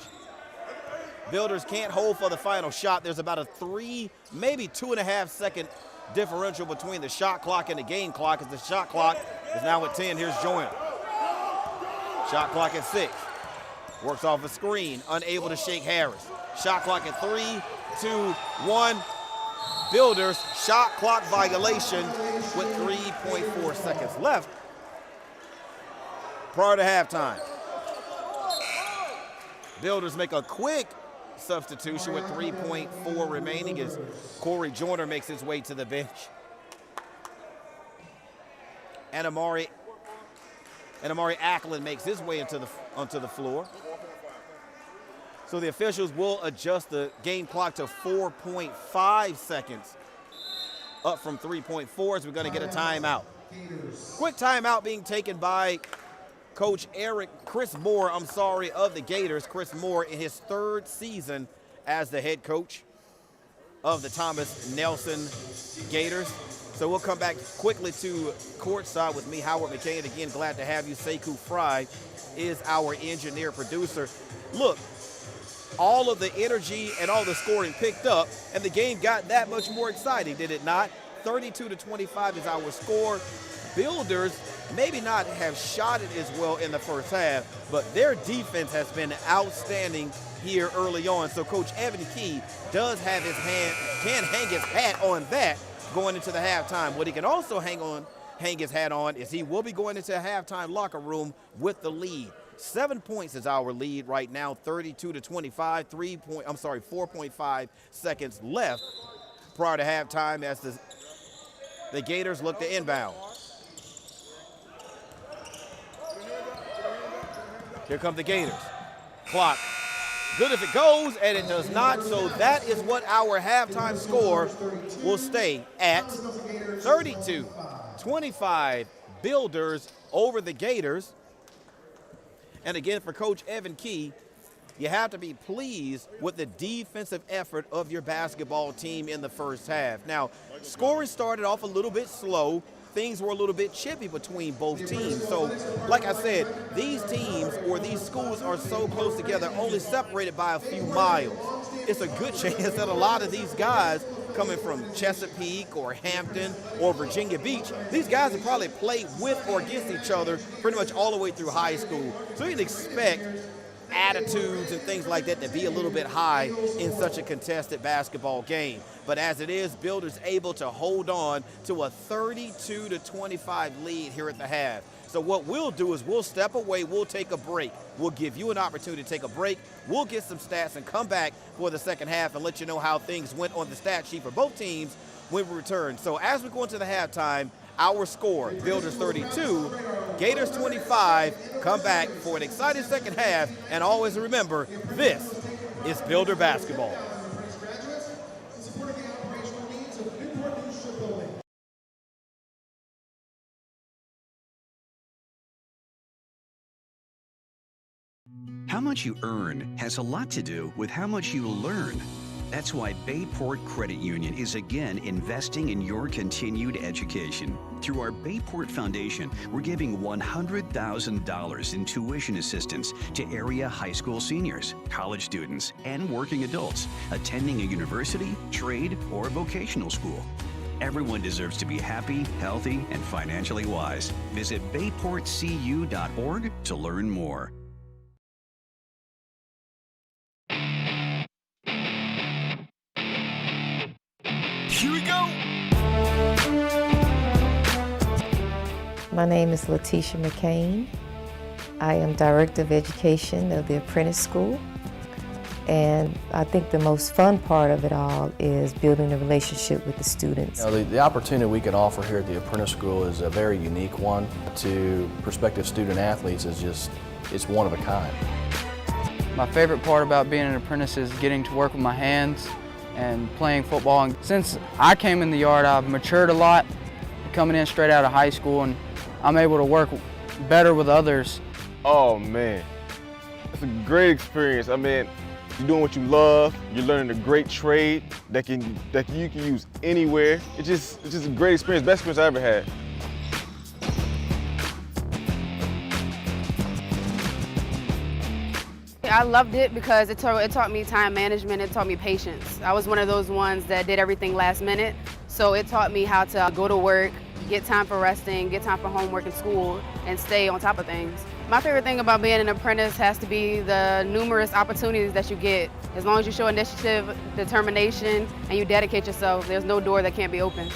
Builders can't hold for the final shot. There's about a 3, maybe 2.5 second differential between the shot clock and the game clock, as the shot clock is now at 10. Here's Joyner. Shot clock at 6. Works off a screen, unable to shake Harris. Shot clock at 3, 2, 1. Builders shot clock violation with 3.4 seconds left prior to halftime. Builders make a quick substitution with 3.4 remaining as Corey Joyner makes his way to the bench. And Amari Ackland makes his way onto the floor. So the officials will adjust the game clock to 4.5 seconds, up from 3.4, as we're going to get a timeout. Quick timeout being taken by Coach Chris Moore of the Gators. Chris Moore in his 3rd season as the head coach of the Thomas Nelson Gators. So we'll come back quickly to courtside with me, Howard McCain. Again, glad to have you. Sekou Fry is our engineer producer. Look, all of the energy and all the scoring picked up, and the game got that much more exciting, did it not? 32-25 is our score. Builders maybe not have shot it as well in the first half, but their defense has been outstanding here early on. So Coach Evan Key can hang his hat on that going into the halftime. What he can also hang his hat on is he will be going into a halftime locker room with the lead. 7 points is our lead right now, 32-25, 4.5 seconds left prior to halftime as the Gators look to inbound. Here come the Gators. Clock. Good if it goes, and it does not. So that is what our halftime score will stay at. 32-25 Builders over the Gators. And again, for Coach Evan Key, you have to be pleased with the defensive effort of your basketball team in the first half. Now, scoring started off a little bit slow. Things were a little bit chippy between both teams. So, like I said, these teams or these schools are so close together, only separated by a few miles. It's a good chance that a lot of these guys coming from Chesapeake or Hampton or Virginia Beach, these guys have probably played with or against each other pretty much all the way through high school. So you can expect attitudes and things like that to be a little bit high in such a contested basketball game. But as it is, Builders able to hold on to a 32-25 lead here at the half. So what we'll do is we'll step away, we'll take a break. We'll give you an opportunity to take a break. We'll get some stats and come back for the second half and let you know how things went on the stat sheet for both teams when we return. So as we go into the halftime, our score, Builders 32, Gators 25, come back for an exciting second half. And always remember, this is Builder Basketball. How much you earn has a lot to do with how much you learn. That's why Bayport Credit Union is again investing in your continued education. Through our Bayport Foundation, we're giving $100,000 in tuition assistance to area high school seniors, college students, and working adults attending a university, trade, or vocational school. Everyone deserves to be happy, healthy, and financially wise. Visit bayportcu.org to learn more. Here we go. My name is Letitia McCain. I am Director of Education of the Apprentice School. And I think the most fun part of it all is building a relationship with the students. The opportunity we can offer here at the Apprentice School is a very unique one. To prospective student athletes it's one of a kind. My favorite part about being an apprentice is getting to work with my hands and playing football. And since I came in the yard, I've matured a lot, coming in straight out of high school, and I'm able to work better with others. Oh man, it's a great experience. I mean, you're doing what you love. You're learning a great trade that you can use anywhere. It's just a great experience, best experience I ever had. I loved it because it taught me time management, it taught me patience. I was one of those ones that did everything last minute, so it taught me how to go to work, get time for resting, get time for homework and school, and stay on top of things. My favorite thing about being an apprentice has to be the numerous opportunities that you get. As long as you show initiative, determination, and you dedicate yourself, there's no door that can't be opened.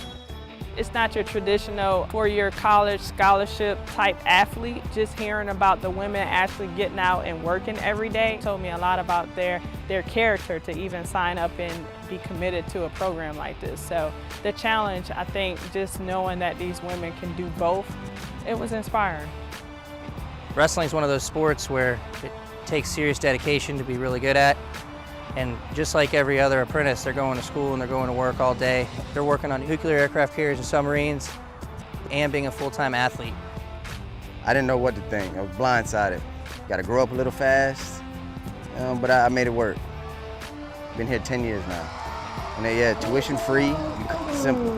It's not your traditional four-year college scholarship type athlete. Just hearing about the women actually getting out and working every day told me a lot about their character to even sign up and be committed to a program like this. So the challenge, I think, just knowing that these women can do both, it was inspiring. Wrestling is one of those sports where it takes serious dedication to be really good at. And just like every other apprentice, they're going to school and they're going to work all day. They're working on nuclear aircraft carriers and submarines and being a full-time athlete. I didn't know what to think. I was blindsided. Got to grow up a little fast, but I made it work. Been here 10 years now. And yeah, tuition free, simple.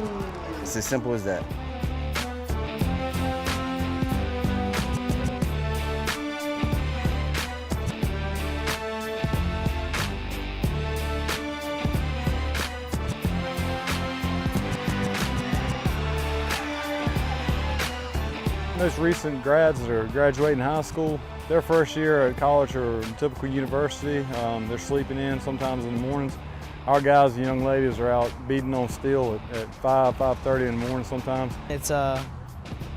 It's as simple as that. Most recent grads that are graduating high school, their first year at college or typical university, they're sleeping in sometimes in the mornings. Our guys and young ladies are out beating on steel at 5:30 in the morning sometimes. It's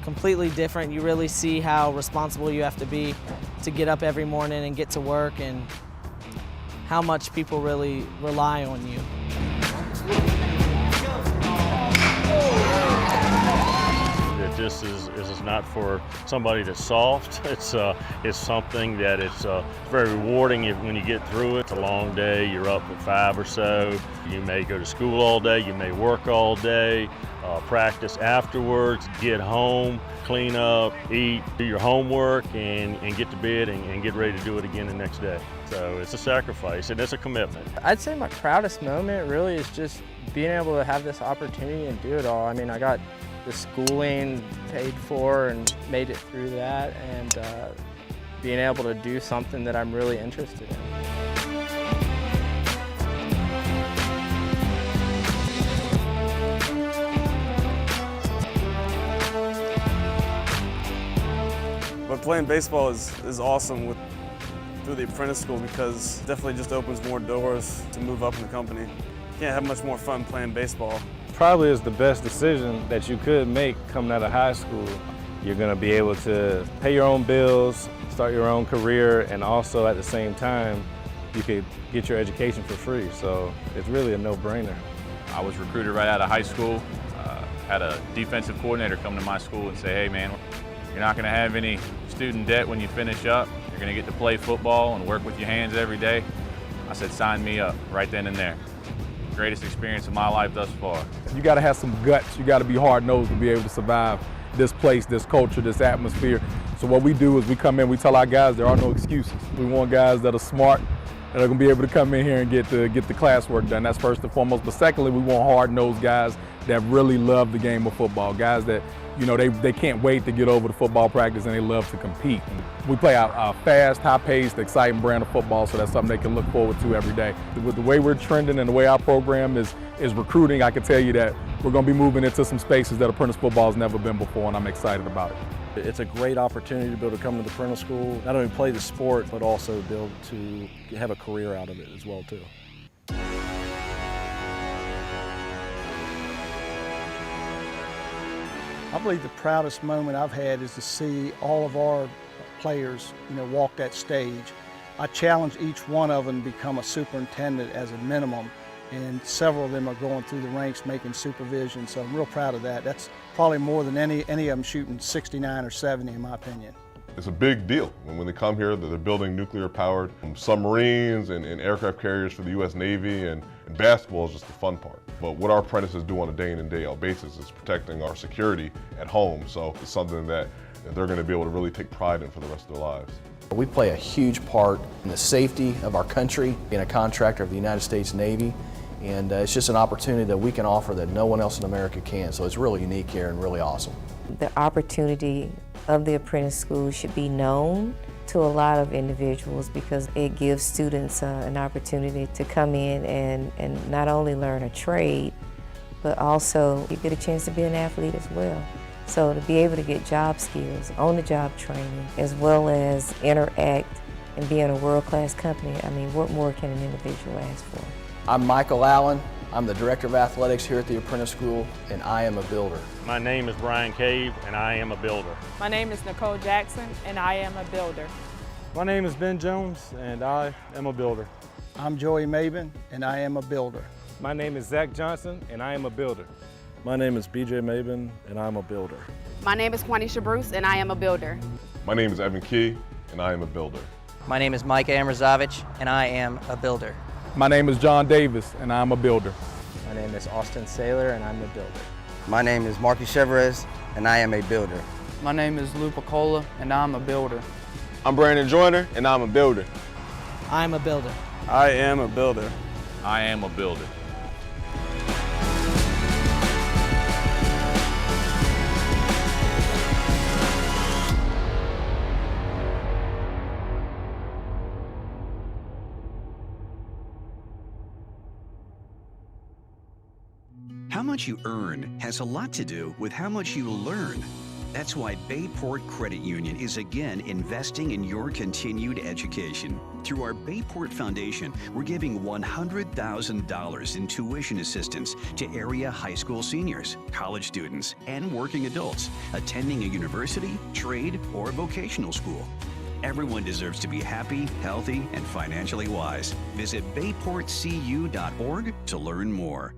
completely different. You really see how responsible you have to be to get up every morning and get to work, and how much people really rely on you. This is not for somebody that's soft. It's something that it's very rewarding when you get through it. It's a long day. You're up at 5 or so. You may go to school all day. You may work all day. Practice afterwards. Get home, clean up, eat, do your homework, and get to bed and get ready to do it again the next day. So it's a sacrifice and it's a commitment. I'd say my proudest moment really is just being able to have this opportunity and do it all. I mean, I got the schooling paid for and made it through that, and being able to do something that I'm really interested in. But playing baseball is awesome through the apprentice school, because it definitely just opens more doors to move up in the company. You can't have much more fun playing baseball. Probably is the best decision that you could make coming out of high school. You're going to be able to pay your own bills, start your own career, and also at the same time, you could get your education for free. So it's really a no-brainer. I was recruited right out of high school. Had a defensive coordinator come to my school and say, hey man, you're not going to have any student debt when you finish up. You're going to get to play football and work with your hands every day. I said, sign me up right then and there. Greatest experience of my life thus far. You got to have some guts. You got to be hard-nosed to be able to survive this place, this culture, this atmosphere. So what we do is we come in, we tell our guys there are no excuses. We want guys that are smart, that are going to be able to come in here and get the classwork done. That's first and foremost. But secondly, we want hard-nosed guys that really love the game of football, guys that, you know, they can't wait to get over to football practice and they love to compete. We play a fast, high-paced, exciting brand of football, so that's something they can look forward to every day. With the way we're trending and the way our program is recruiting, I can tell you that we're going to be moving into some spaces that Apprentice football has never been before, and I'm excited about it. It's a great opportunity to be able to come to the Apprentice School, not only play the sport, but also be able to have a career out of it as well, too. I believe the proudest moment I've had is to see all of our players, walk that stage. I challenge each one of them to become a superintendent as a minimum, and several of them are going through the ranks making supervision, so I'm real proud of that. That's probably more than any of them shooting 69 or 70 in my opinion. It's a big deal when they come here that they're building nuclear-powered submarines and aircraft carriers for the U.S. Navy, and basketball is just the fun part. But what our apprentices do on a day in and day out basis is protecting our security at home, so it's something that they're going to be able to really take pride in for the rest of their lives. We play a huge part in the safety of our country, being a contractor of the United States Navy, and it's just an opportunity that we can offer that no one else in America can, so it's really unique here and really awesome. The opportunity of the apprentice school should be known to a lot of individuals because it gives students an opportunity to come in and not only learn a trade, but also you get a chance to be an athlete as well. So to be able to get job skills, on-the-job training, as well as interact and be in a world-class company, I mean, what more can an individual ask for? I'm Michael Allen. I'm the Director of Athletics here at the Apprentice School, and I am a builder. My name is Brian Cave, and I am a builder. My name is Nicole Jackson, and I am a builder. My name is Ben Jones, and I am a builder. I'm Joey Maben, and I am a builder. My name is Zach Johnson, and I am a builder. My name is BJ Maben, and I'm a builder. My name is Quanisha Bruce, and I am a builder. My name is Evan Key, and I am a builder. My name is Mike Amrazovich, and I am a builder. My name is John Davis, and I'm a builder. My name is Austin Saylor, and I'm a builder. My name is Marcus Chevres, and I am a builder. My name is Lou Picola, and I'm a builder. I'm Brandon Joyner, and I'm a builder. I'm a builder. I am a builder. I am a builder. How much you earn has a lot to do with how much you learn. That's why Bayport Credit Union is again investing in your continued education. Through our Bayport Foundation, we're giving $100,000 in tuition assistance to area high school seniors, college students, and working adults attending a university, trade, or vocational school. Everyone deserves to be happy, healthy, and financially wise. Visit bayportcu.org to learn more.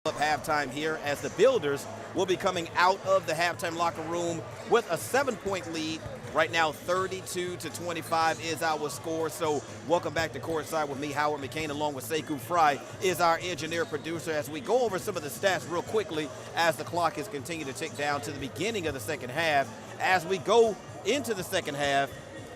Up halftime here as the Builders will be coming out of the halftime locker room with a 7-point lead. Right now, 32-25 is our score. So welcome back to courtside with me, Howard McCain, along with Sekou Fry is our engineer producer, as we go over some of the stats real quickly as the clock is continuing to tick down to the beginning of the second half. As we go into the second half,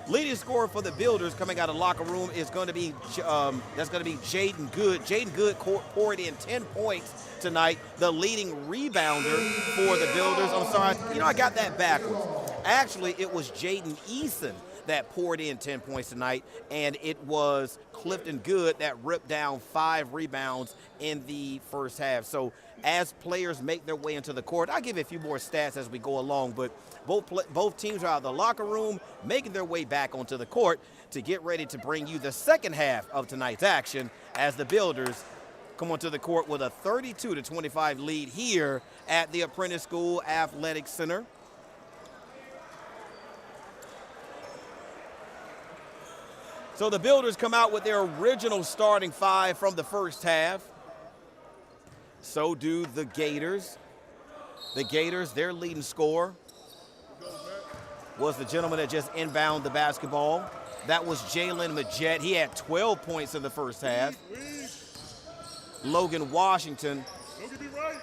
leading scorer for the Builders coming out of the locker room is going to be Jaden Good. Jaden Good poured in 10 points tonight, the leading rebounder for the Builders. I'm sorry, I got that backwards. Actually, it was Jaden Eason that poured in 10 points tonight, and it was Clifton Good that ripped down 5 rebounds in the first half. So as players make their way into the court, I'll give you a few more stats as we go along, but both teams are out of the locker room, making their way back onto the court to get ready to bring you the second half of tonight's action as the Builders come onto the court with a 32-25 lead here at the Apprentice School Athletic Center. So the Builders come out with their original starting 5 from the first half. So do the Gators. The Gators, their leading scorer was the gentleman that just inbounded the basketball. That was Jalen Majette. He had 12 points in the first half. Logan Washington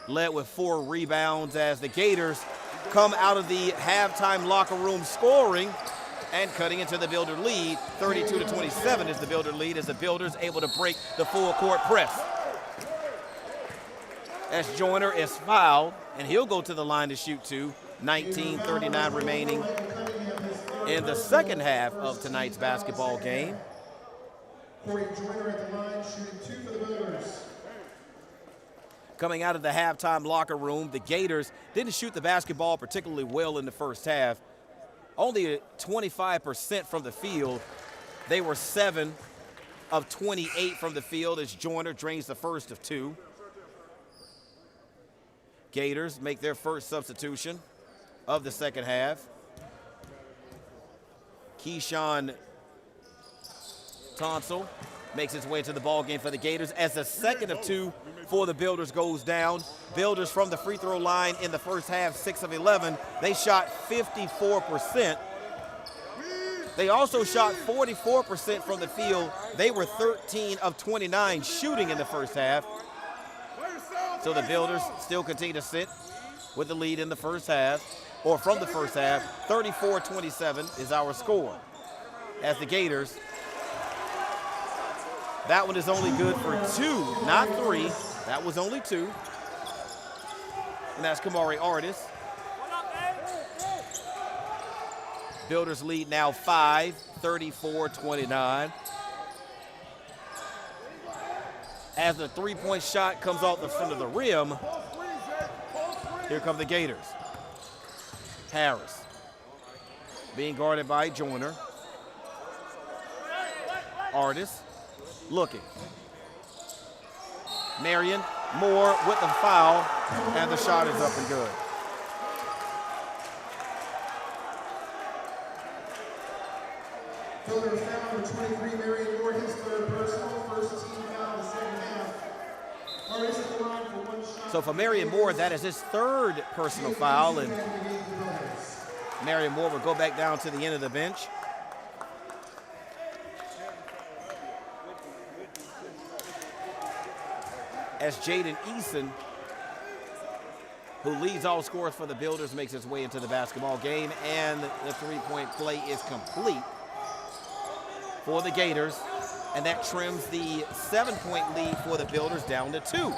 led with 4 rebounds as the Gators come out of the halftime locker room scoring and cutting into the Builder lead. 32-27 is the Builder lead as the Builders able to break the full court press. As Joyner is fouled, and he'll go to the line to shoot 2. 19:39 remaining in the second half of tonight's basketball game. Joyner at the line, shooting 2 for the Builders. Coming out of the halftime locker room, the Gators didn't shoot the basketball particularly well in the first half. Only 25% from the field. They were 7 of 28 from the field as Joyner drains the first of 2. Gators make their first substitution of the second half. Keyshawn Tonsel makes his way to the ball game for the Gators as the second of 2 for the Builders goes down. Builders from the free throw line in the first half, 6 of 11. They shot 54%. They also shot 44% from the field. They were 13 of 29 shooting in the first half. So the Builders still continue to sit with the lead in the first half, or from the first half. 34-27 is our score. As the Gators, that one is only good for 2, not 3. That was only 2. And that's Kamari Artis. Builders lead now 5, 34-29. As the three-point shot comes off the front of the rim, here come the Gators. Harris being guarded by Joyner. Artis looking. Marion Moore with the foul, and the shot is up and good. Builders foul number 23, Marion Moore, his third personal, first team foul in the second half. Artis at the line for 1 shot. So for Marion Moore, that is his third personal foul, and Marion Moore will go back down to the end of the bench. As Jaden Eason, who leads all scorers for the Builders, makes his way into the basketball game, and the three-point play is complete for the Gators, and that trims the 7-point lead for the Builders down to 2.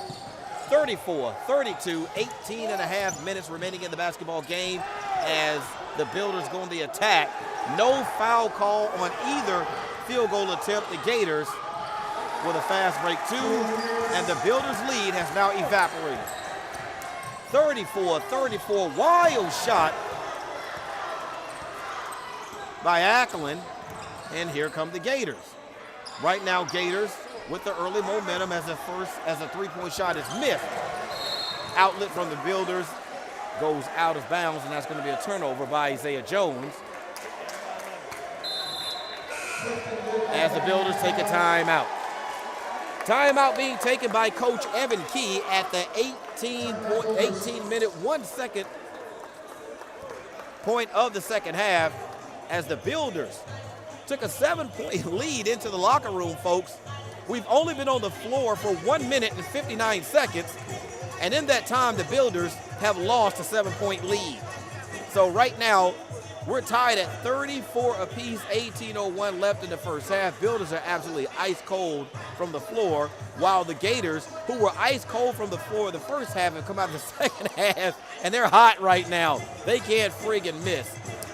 34-32, 18 and a half minutes remaining in the basketball game as the Builders go on the attack. No foul call on either field goal attempt. The Gators with a fast break 2, and the Builders lead has now evaporated. 34-34, wild shot by Ackland, and here come the Gators. Right now, Gators with the early momentum as a three-point shot is missed. Outlet from the Builders goes out of bounds, and that's going to be a turnover by Isaiah Jones. As the Builders take a timeout. Timeout being taken by Coach Evan Key at the 18-minute, 1 second point of the second half as the Builders took a 7-point lead into the locker room, folks. We've only been on the floor for 1 minute and 59 seconds, and in that time, the Builders have lost a 7-point lead. So right now, we're tied at 34 apiece, 18:01 left in the first half. Builders are absolutely ice cold from the floor, while the Gators, who were ice cold from the floor the first half, have come out of the second half, and they're hot right now. They can't friggin' miss.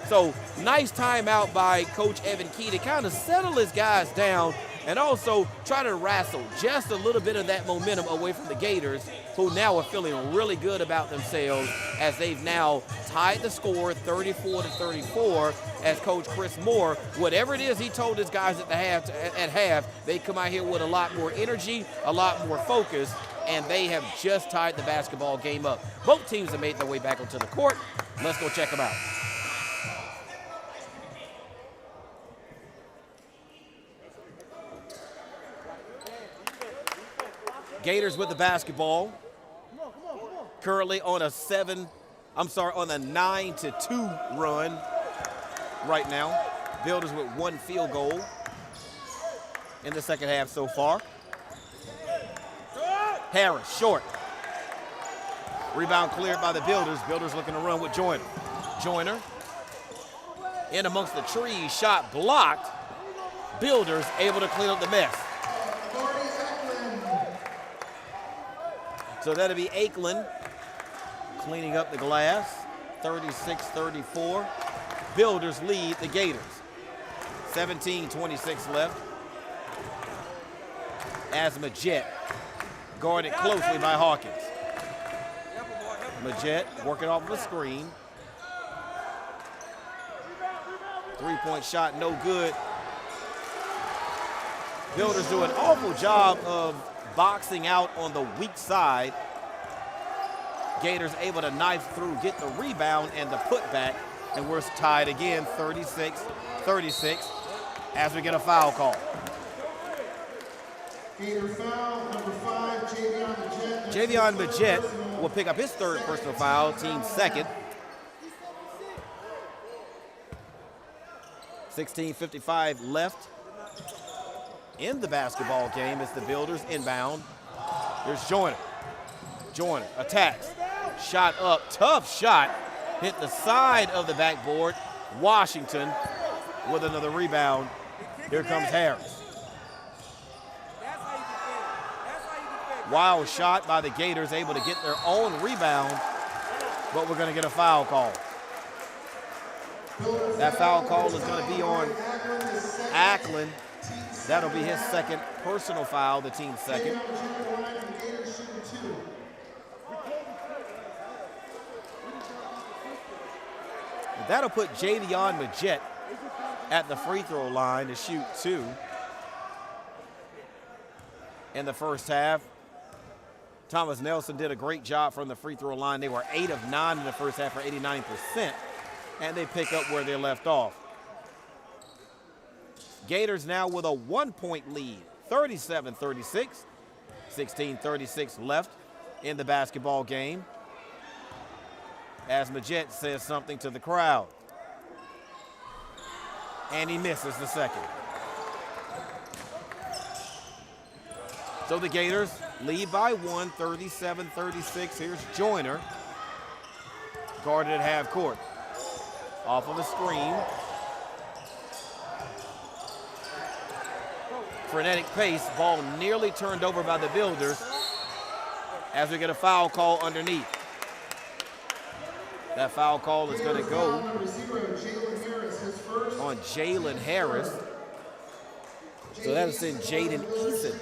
So nice timeout by Coach Evan Key to kind of settle his guys down and also try to wrestle just a little bit of that momentum away from the Gators, who now are feeling really good about themselves as they've now tied the score 34-34 as Coach Chris Moore, whatever it is he told his guys at half, they come out here with a lot more energy, a lot more focus, and they have just tied the basketball game up. Both teams have made their way back onto the court. Let's go check them out. Gators with the basketball, currently on a 9-2 run right now. Builders with 1 field goal in the second half so far. Harris, short. Rebound cleared by the Builders. Builders looking to run with Joyner. Joyner in amongst the trees, shot blocked. Builders able to clean up the mess. So that'll be Akeland cleaning up the glass, 36-34. Builders lead the Gators. 17:26 left. As Majette guarded closely by Hawkins. Majette working off the screen. 3-point shot, no good. Builders do an awful job of boxing out on the weak side. Gators able to knife through, get the rebound and the putback, and we're tied again, 36-36, as we get a foul call. Gator foul, number 5, Javion Majette. Javion Majette will pick up his 3rd personal foul, team 2nd. 16:55 left in the basketball game as the Builders inbound. Here's Joyner. Joyner attacks. Shot up, tough shot. Hit the side of the backboard. Washington with another rebound. Here comes Harris. Wild shot by the Gators, able to get their own rebound, but we're going to get a foul call. That foul call is going to be on Ackland. That'll be his 2nd personal foul, the team's 2nd. That'll put Javion Majette at the free throw line to shoot 2 in the first half. Thomas Nelson did a great job from the free throw line. They were 8 of 9 in the first half for 89%, and they pick up where they left off. Gators now with a 1-point lead, 37-36, 16:36 left in the basketball game. As Majette says something to the crowd. And he misses the 2nd. So the Gators lead by 1, 37-36. Here's Joyner, guarded at half court. Off of the screen. Frenetic pace, ball nearly turned over by the Builders as we get a foul call underneath. That foul call is going to go on Jalen Harris. So that'll send Jaden Eason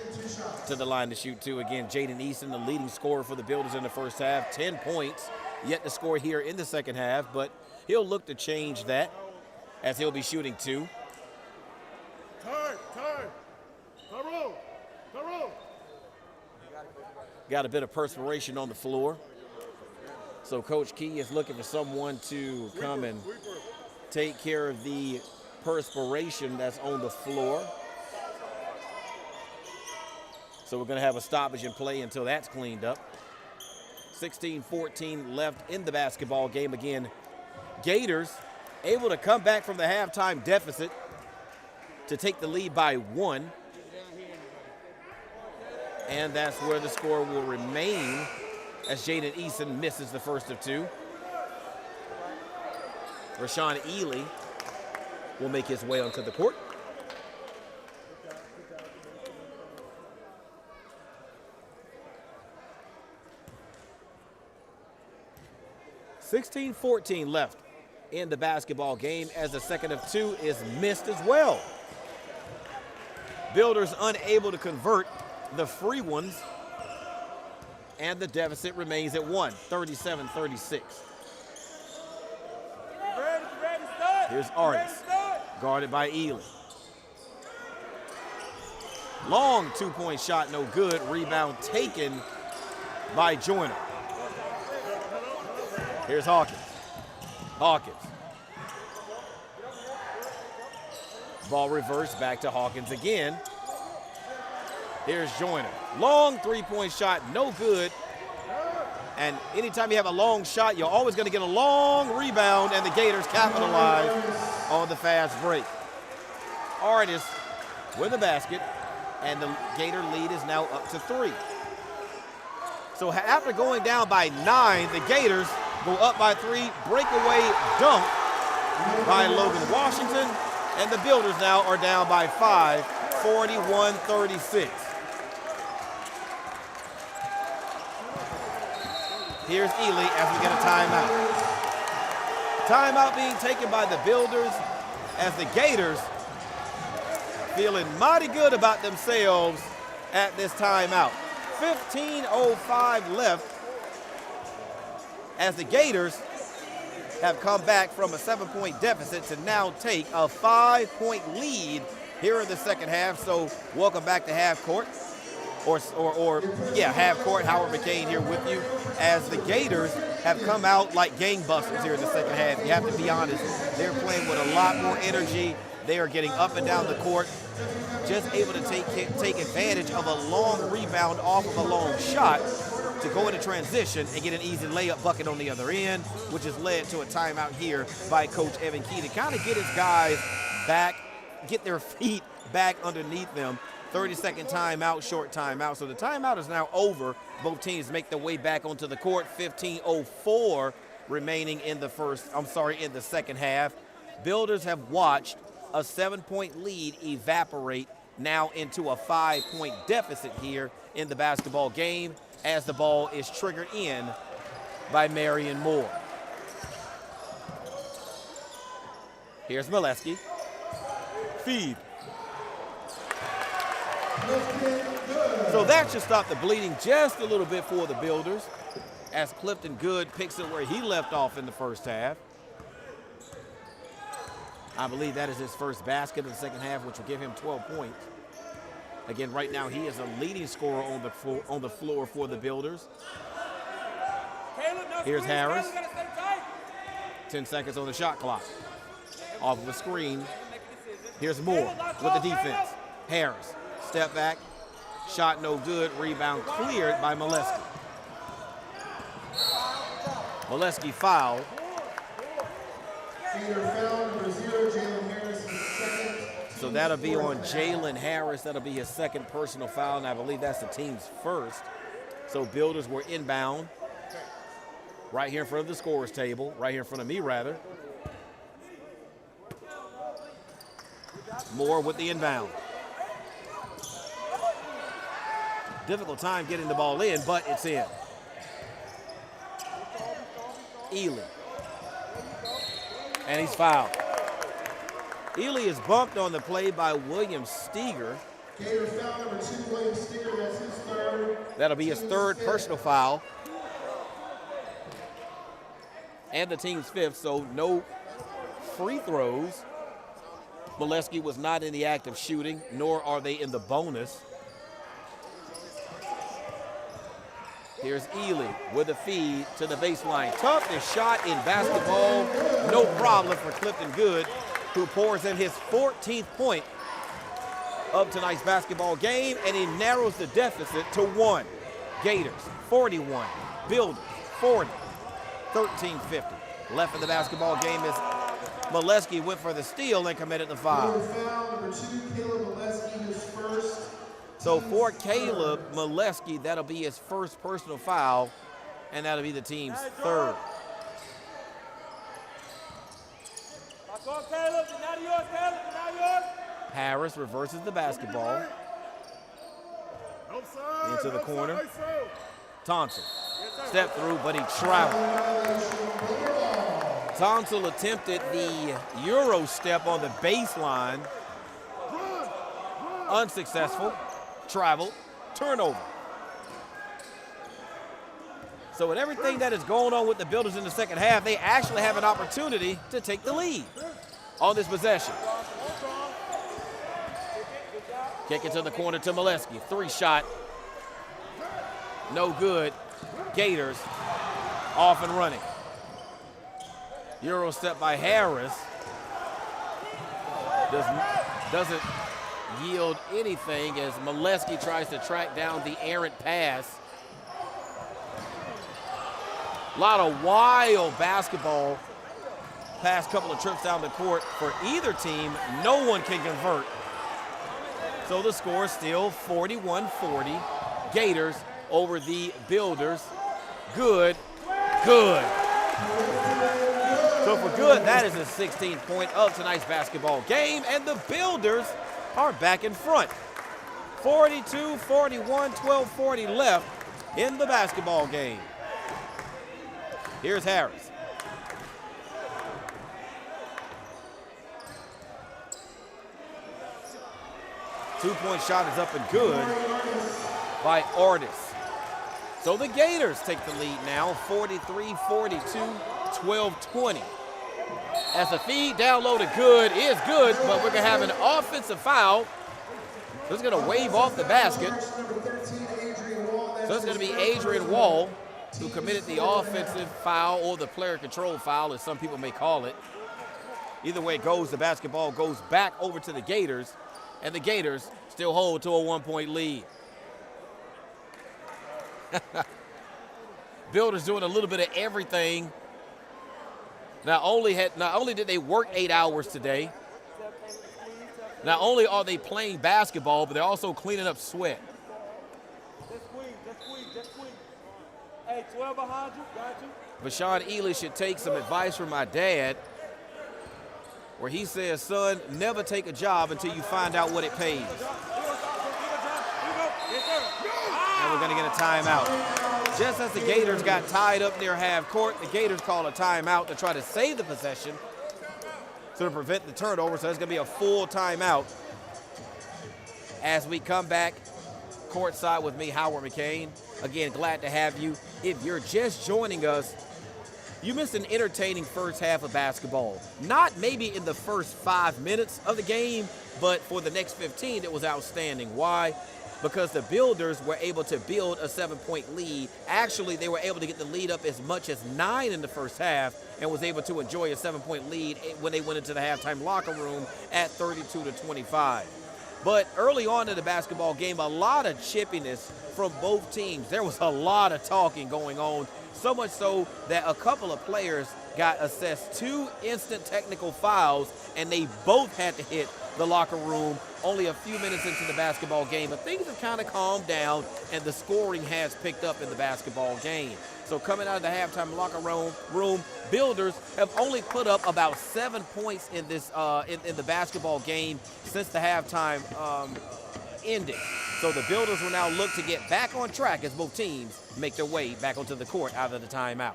to the line to shoot 2. Again, Jaden Eason, the leading scorer for the Builders in the first half. 10 points, yet to score here in the second half, but he'll look to change that as he'll be shooting 2. Got a bit of perspiration on the floor. So Coach Key is looking for someone to come and take care of the perspiration that's on the floor. So we're going to have a stoppage in play until that's cleaned up. 16-14 left in the basketball game. Again, Gators able to come back from the halftime deficit to take the lead by 1. And that's where the score will remain as Jaden Eason misses the first of 2. Rashawn Ely will make his way onto the court. $16-14 left in the basketball game as the second of 2 is missed as well. Builders unable to convert the free ones, and the deficit remains at 1, 37-36. Here's Artis, guarded by Ely. Long two-point shot, no good. Rebound taken by Joyner. Here's Hawkins. Hawkins. Ball reversed back to Hawkins again. Here's Joyner. Long three-point shot, no good. And anytime you have a long shot, you're always going to get a long rebound, and the Gators capitalize on the fast break. Artis with the basket, and the Gator lead is now up to 3. So after going down by 9, the Gators go up by 3, breakaway dunk by Logan Washington, and the Builders now are down by 5, 41-36. Here's Ely as we get a timeout. Timeout being taken by the Builders as the Gators feeling mighty good about themselves at this timeout. 15:05 left as the Gators have come back from a 7-point deficit to now take a 5-point lead here in the second half. So welcome back to half court. Half court. Howard McCain here with you as the Gators have come out like gangbusters here in the second half. You have to be honest, they're playing with a lot more energy. They are getting up and down the court, just able to take advantage of a long rebound off of a long shot to go into transition and get an easy layup bucket on the other end, which has led to a timeout here by Coach Evan Key to kind of get his guys back, get their feet back underneath them. 30-second timeout, short timeout. So the timeout is now over. Both teams make their way back onto the court. 15:04 remaining in the second half. Builders have watched a 7-point lead evaporate now into a 5-point deficit here in the basketball game as the ball is triggered in by Marion Moore. Here's Molesky. Feed. So that should stop the bleeding just a little bit for the Builders as Clifton Good picks it where he left off in the first half. I believe that is his first basket in the second half, which will give him 12 points. Again, right now he is a leading scorer on the floor for the Builders. Here's Harris. 10 seconds on the shot clock. Off of a screen. Here's Moore with the defense. Harris, step back. Shot no good. Rebound cleared by Molesky. Molesky fouled. So that'll be on Jalen Harris. That'll be his second personal foul, and I believe that's the team's first. So Builders were inbound right here in front of the scorer's table, right here in front of me, rather. Moore with the inbound. Difficult time getting the ball in, but it's in. Ely. And he's fouled. Ely is bumped on the play by William Steger. Gator foul number 2, William Steger, that's his third. That'll be his third personal foul. And the team's fifth, so no free throws. Molesky was not in the act of shooting, nor are they in the bonus. Here's Ely with a feed to the baseline. Toughest shot in basketball. No problem for Clifton Good, who pours in his 14th point of tonight's basketball game, and he narrows the deficit to 1. Gators 41, Builders 40, 13:50 left in the basketball game as Molesky went for the steal and committed the foul. So for Caleb Molesky, that'll be his first personal foul, and that'll be the team's third. Harris reverses the basketball into the corner. Thompson stepped through, but he traveled. Thompson attempted the Euro step on the baseline. Unsuccessful. Traveled. Turnover. So with everything that is going on with the Builders in the second half, they actually have an opportunity to take the lead on this possession. Kick it to the corner to Molesky. 3-shot. No good. Gators off and running. Euro step by Harris. Doesn't yield anything as Molesky tries to track down the errant pass. A lot of wild basketball past couple of trips down the court for either team. No one can convert. So the score is still 41-40. Gators over the Builders. Good. Good. So for good, that is the 16th point of tonight's basketball game, and the Builders are back in front. 42-41, 12:40 left in the basketball game. Here's Harris. Two-point shot is up and good by Artis. So the Gators take the lead now, 43-42, 12-20. As the feed down low to good is good, but we're going to have an offensive foul. So it's going to wave off the basket. So it's going to be Adrian Wall who committed the offensive foul, or the player control foul, as some people may call it. Either way it goes, the basketball goes back over to the Gators, and the Gators still hold to a 1-point lead. Builders doing a little bit of everything. Not only did they work 8 hours today, not only are they playing basketball, but they're also cleaning up sweat. Hey, 12 behind you, got you. Vashawn Ely should take some advice from my dad, where he says, son, never take a job until you find out what it pays. And we're going to get a timeout. Just as the Gators got tied up near half court, the Gators call a timeout to try to save the possession, to prevent the turnover. So there's going to be a full timeout as we come back courtside with me, Howard McCain. Again, glad to have you. If you're just joining us, you missed an entertaining first half of basketball. Not maybe in the first 5 minutes of the game, but for the next 15, it was outstanding. Why? Because the Builders were able to build a 7-point lead. Actually, they were able to get the lead up as much as 9 in the first half and was able to enjoy a 7-point lead when they went into the halftime locker room at 32-25. But early on in the basketball game, a lot of chippiness from both teams. There was a lot of talking going on, so much so that a couple of players got assessed 2 instant technical fouls, and they both had to hit the locker room only a few minutes into the basketball game. But things have kind of calmed down, and the scoring has picked up in the basketball game. So coming out of the halftime locker room, Builders have only put up about 7 points in this in the basketball game since the halftime ended. So the Builders will now look to get back on track as both teams make their way back onto the court out of the timeout.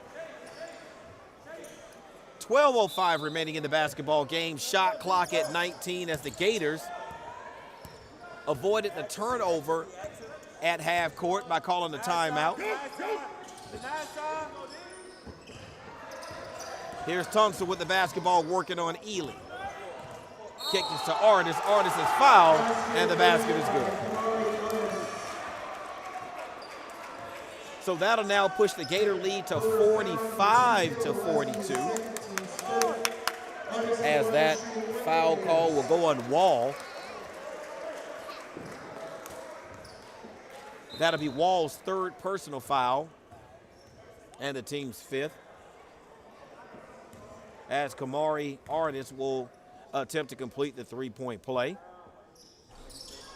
12:05 remaining in the basketball game. Shot clock at 19 as the Gators avoided the turnover at half court by calling the timeout. Here's Tunkston with the basketball working on Ely. Kick is to Artis. Artis is fouled, and the basket is good. So that'll now push the Gator lead to 45-42. As that foul call will go on Wall. That'll be Wall's third personal foul and the team's fifth. As Kamari Artis will attempt to complete the three-point play.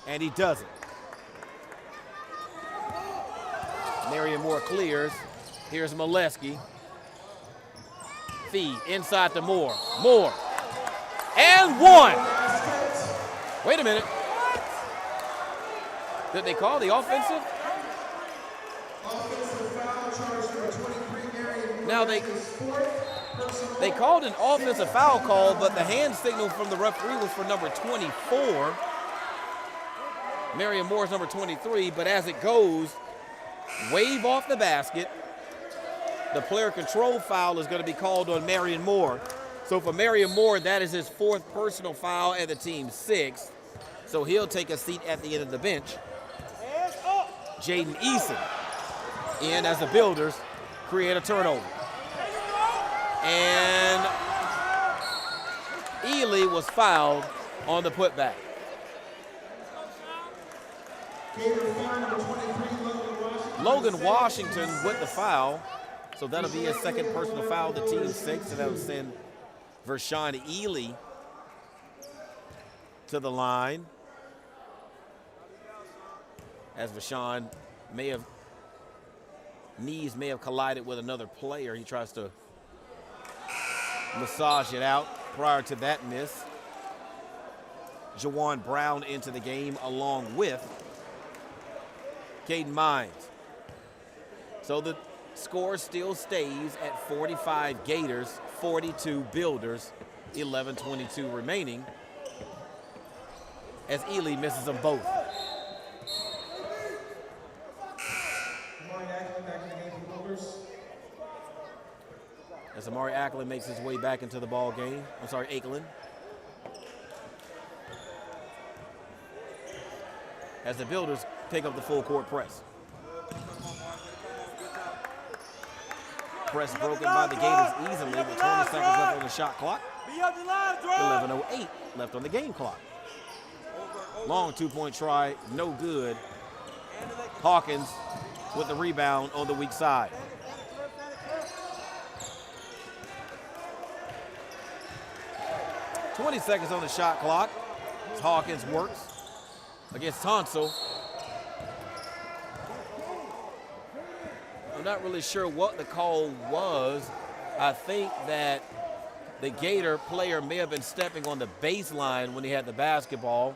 And he doesn't. Marion Moore clears. Here's Molesky. Fee inside to Moore. Moore. And one. Wait a minute. Did they call the offensive? Now they called an offensive foul call, but the hand signal from the referee was for number 24. Marion Moore's number 23, but as it goes, wave off the basket. The player control foul is going to be called on Marion Moore. So for Marion Moore, that is his fourth personal foul and the team's sixth. So he'll take a seat at the end of the bench. Jaden Eason in as the Builders create a turnover. And Ely was fouled on the putback. Logan Washington with the foul. So that'll be his second personal foul, the team's sixth, and that'll send Vershawn Ely to the line. As Vershawn knees may have collided with another player. He tries to massage it out prior to that miss. Jawan Brown into the game along with Caden Mines. So the score still stays at 45 Gators, 42 Builders, 11:22 remaining as Ely misses them both. As Amari Acklin makes his way back into the ball game. I'm sorry, Akelin. As the Builders pick up the full court press. Press broken by the Gators easily with 20 seconds left on the shot clock. 11:08 left on the game clock. Long two-point try, no good. Hawkins with the rebound on the weak side. .20 seconds on the shot clock. As Hawkins works against Tonsil. I'm not really sure what the call was. I think that the Gator player may have been stepping on the baseline when he had the basketball.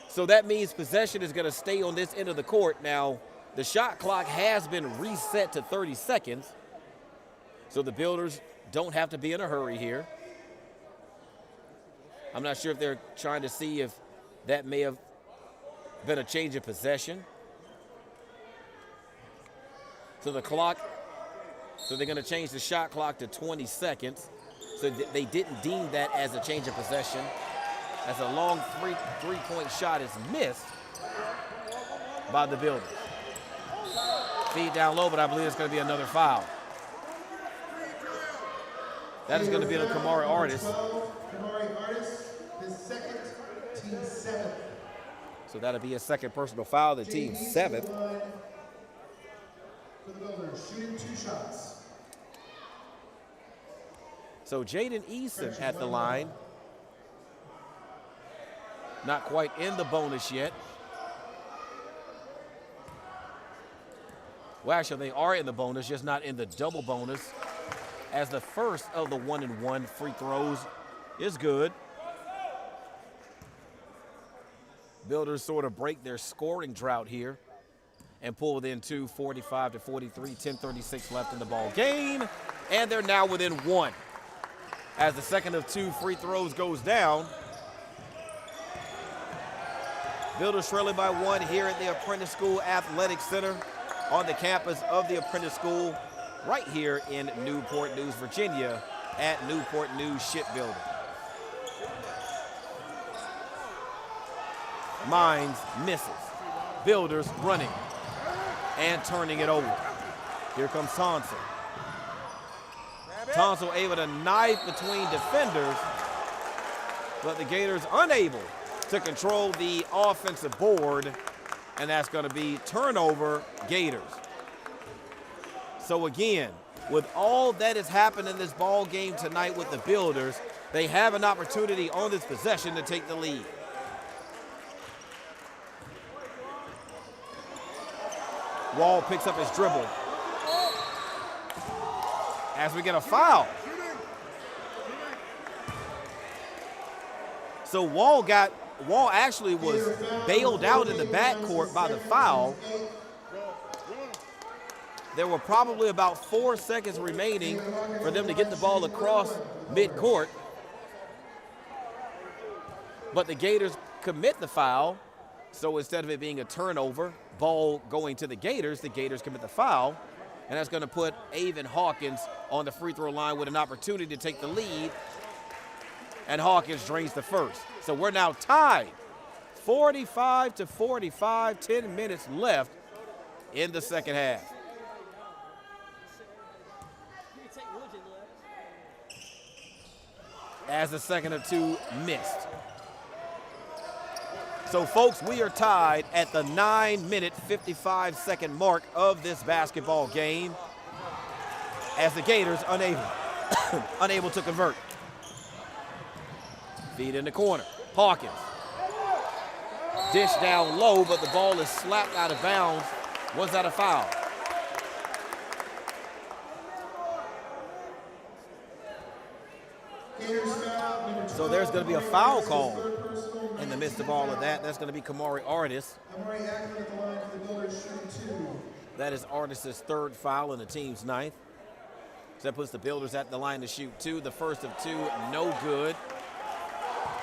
So that means possession is going to stay on this end of the court. Now, the shot clock has been reset to 30 seconds. So the Builders don't have to be in a hurry here. I'm not sure if they're trying to see if that may have been a change of possession. So they're going to change the shot clock to 20 seconds. So they didn't deem that as a change of possession. As a long three-point shot is missed by the Builders. Feed down low, but I believe it's going to be another foul. That is going to be on Kamari Artis. Kamari Artis, his second, team seventh. So that'll be a second personal foul, the team seventh. For the Builders, shooting 2 shots. So Jaden Eason at the line. Not quite in the bonus yet. Well, actually, they are in the bonus, just not in the double bonus, as the first of the 1-and-1 free throws is good. Builders sort of break their scoring drought here and pull within 2, 45-43, 10:36 left in the ball game. And they're now within 1. As the second of 2 free throws goes down, Builders trailing by 1 here at the Apprentice School Athletic Center on the campus of the Apprentice School right here in Newport News, Virginia at Newport News Shipbuilding. Mines misses. Builders running and turning it over. Here comes Tonsil. Tonsil able to knife between defenders, but the Gators unable to control the offensive board And that's going to be turnover Gators. So again, with all that has happened in this ball game tonight with the Builders, they have an opportunity on this possession to take the lead. Wall picks up his dribble. As we get a foul. So Wall actually was bailed out in the backcourt by the foul. There were probably about 4 seconds remaining for them to get the ball across midcourt. But the Gators commit the foul. So instead of it being a turnover, ball going to the Gators commit the foul. And that's going to put Avon Hawkins on the free throw line with an opportunity to take the lead. And Hawkins drains the first. So we're now tied, 45-45, 10 minutes left in the second half. As the second of two missed. So folks, we are tied at the 9-minute, 55-second mark of this basketball game as the Gators unable to convert. Feed in the corner. Hawkins. Dish down low, but the ball is slapped out of bounds. Was that a foul? So there's going to be a foul call in the midst of all of that. That's going to be Kamari Artis. That is Artis' third foul in the team's ninth. So that puts the Builders at the line to shoot two. The first of two, no good.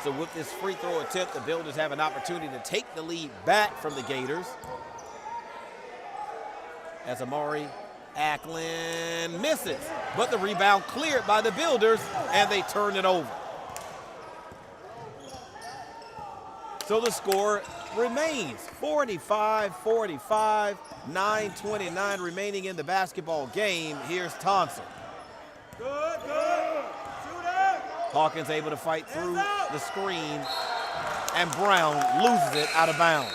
So with this free throw attempt, the Builders have an opportunity to take the lead back from the Gators. As Amari Acklin misses, but the rebound cleared by the Builders, and they turn it over. So the score remains 45-45, 9:29 remaining in the basketball game. Here's Thompson. Good, good. Shooter. Hawkins able to fight through the screen, and Brown loses it out of bounds.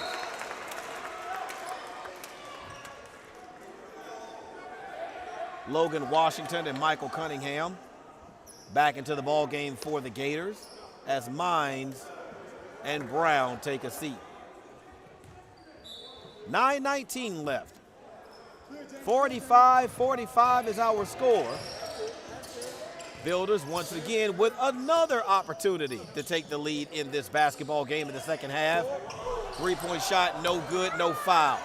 Logan Washington and Michael Cunningham back into the ball game for the Gators as Mines and Brown take a seat. 9:19 left. 45-45 is our score. Builders once again with another opportunity to take the lead in this basketball game in the second half. Three-point shot, no good, no foul.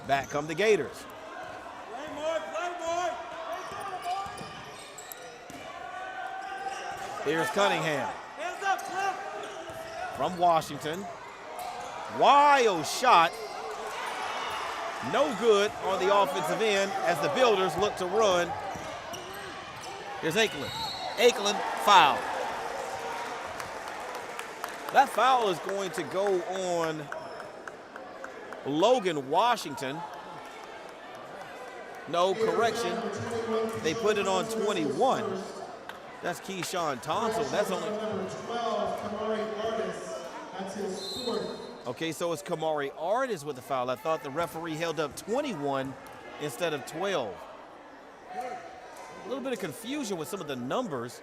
Back come the Gators. Here's Cunningham. From Washington. Wild shot. No good on the offensive end as the Builders look to run. Here's Aiklin. Aiklin foul. That foul is going to go on Logan Washington. No, correction. They put it on 21. That's Keyshawn Thompson. That's only. Okay, so it's Kamari Artis with the foul. I thought the referee held up 21 instead of 12. A little bit of confusion with some of the numbers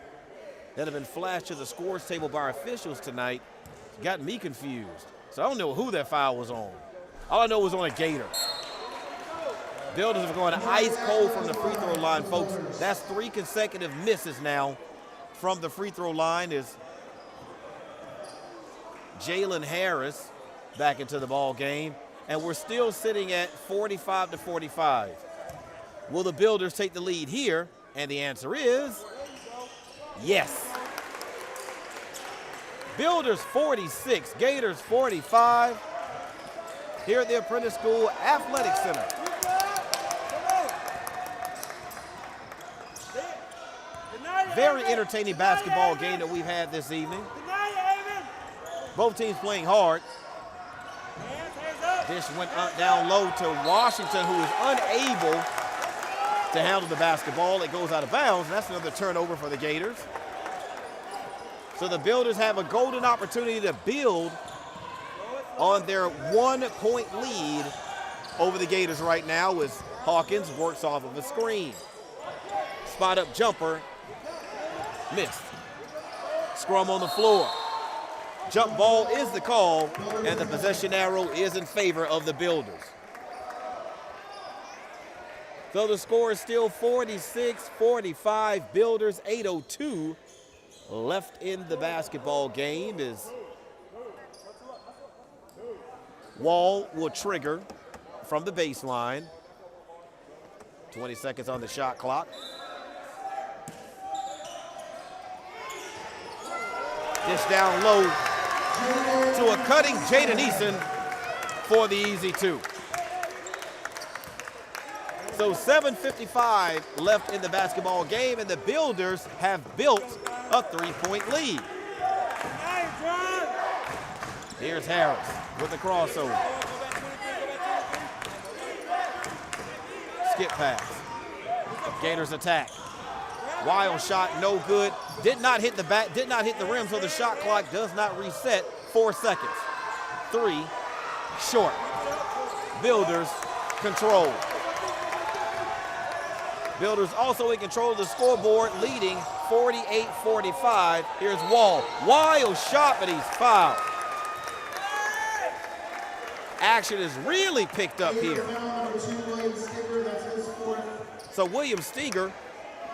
that have been flashed to the scores table by our officials tonight. Got me confused. So I don't know who that foul was on. All I know was on a Gator. Builders are going ice cold from the free throw line, folks. That's 3 consecutive misses now from the free throw line. Is Jalen Harris back into the ball game, and we're still sitting at 45-45. Will the Builders take the lead here? And the answer is yes. Builders 46, Gators 45 here at the Apprentice School Athletic Center. Very entertaining basketball game that we've had this evening. Both teams playing hard. Dish went down low to Washington, who is unable to handle the basketball. It goes out of bounds, and that's another turnover for the Gators. So the Builders have a golden opportunity to build on their 1-point lead over the Gators right now as Hawkins works off of a screen. Spot up jumper, missed. Scrum on the floor. Jump ball is the call, and the possession arrow is in favor of the Builders. So the score is still 46-45, Builders, 8:02 left in the basketball game as Wall will trigger from the baseline. 20 seconds on the shot clock. Dish down low to a cutting Jaden Eason for the easy two. So 7:55 left in the basketball game, and the Builders have built a 3-point lead. Here's Harris with the crossover. Skip pass. Gators attack. Wild shot, no good. Did not hit the back, did not hit the rim, so the shot clock does not reset. 4 seconds. 3, short. Builders control. Builders also in control of the scoreboard, leading 48-45. Here's Wall. Wild shot, but he's fouled. Action is really picked up here. So William Steger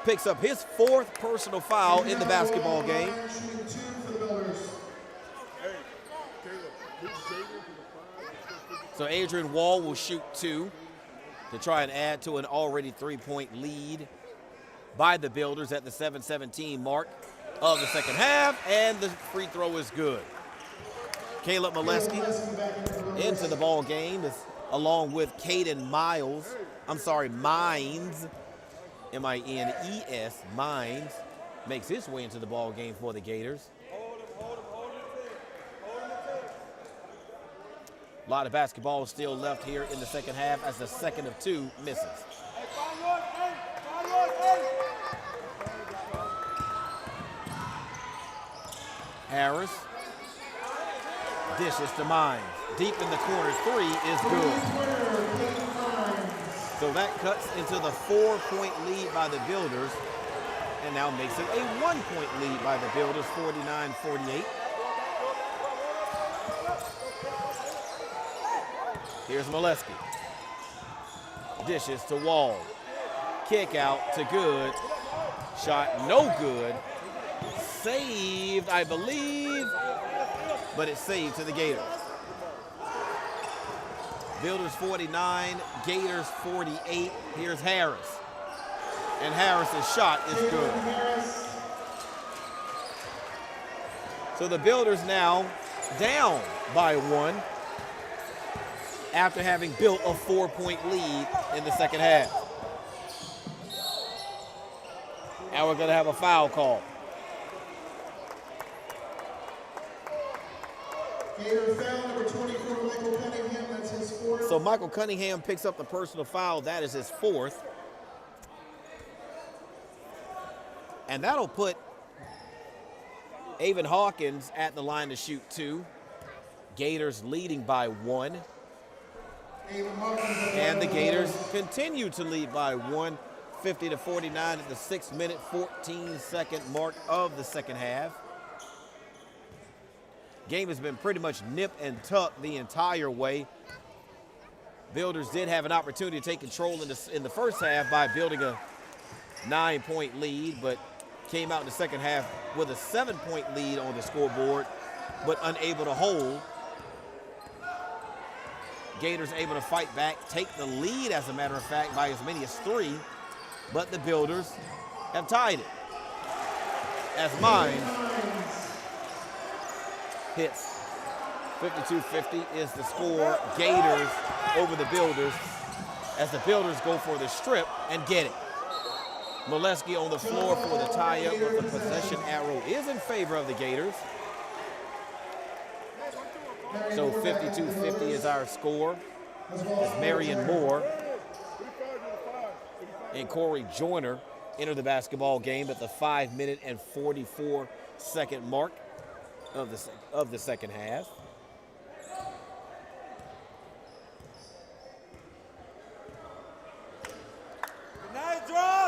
picks up his 4th personal foul in the basketball game. So Adrian Wall will shoot 2 to try and add to an already 3-point lead by the Builders at the 7:17 mark of the second half, and the free throw is good. Caleb Molesky into the ball game along with Caden Mines, M-I-N-E-S, Mines, makes his way into the ball game for the Gators. A lot of basketball still left here in the second half as the second of 2 misses. Harris dishes to Mines. Deep in the corner, 3 is good. So that cuts into the 4-point lead by the Builders and now makes it a 1-point lead by the Builders, 49-48. Here's Molesky. Dishes to Wall. Kick out to good. Shot no good. Saved, I believe, but it's saved to the Gators. Builders 49, Gators 48. Here's Harris. And Harris's shot is good. So the Builders now down by 1 after having built a 4-point lead in the second half. Now we're going to have a foul call. Number 24, Michael Cunningham, that's his 4th. So Michael Cunningham picks up the personal foul. That is his 4th. And that'll put Avon Hawkins at the line to shoot 2. Gators leading by 1. And the Gators continue to lead by 1, 50-49 at the 6-minute, 14-second mark of the second half. Game has been pretty much nip and tuck the entire way. Builders did have an opportunity to take control in the first half by building a 9-point lead, but came out in the second half with a 7-point lead on the scoreboard, but unable to hold. Gators able to fight back, take the lead, as a matter of fact, by as many as 3, but the Builders have tied it. As Mines hits. 52-50 is the score. Gators over the Builders as the Builders go for the strip and get it. Molesky on the floor for the tie-up, but the possession arrow is in favor of the Gators. So 52-50 is our score. As Marion Moore and Corey Joyner enter the basketball game at the 5-minute and 44-second mark of the second half.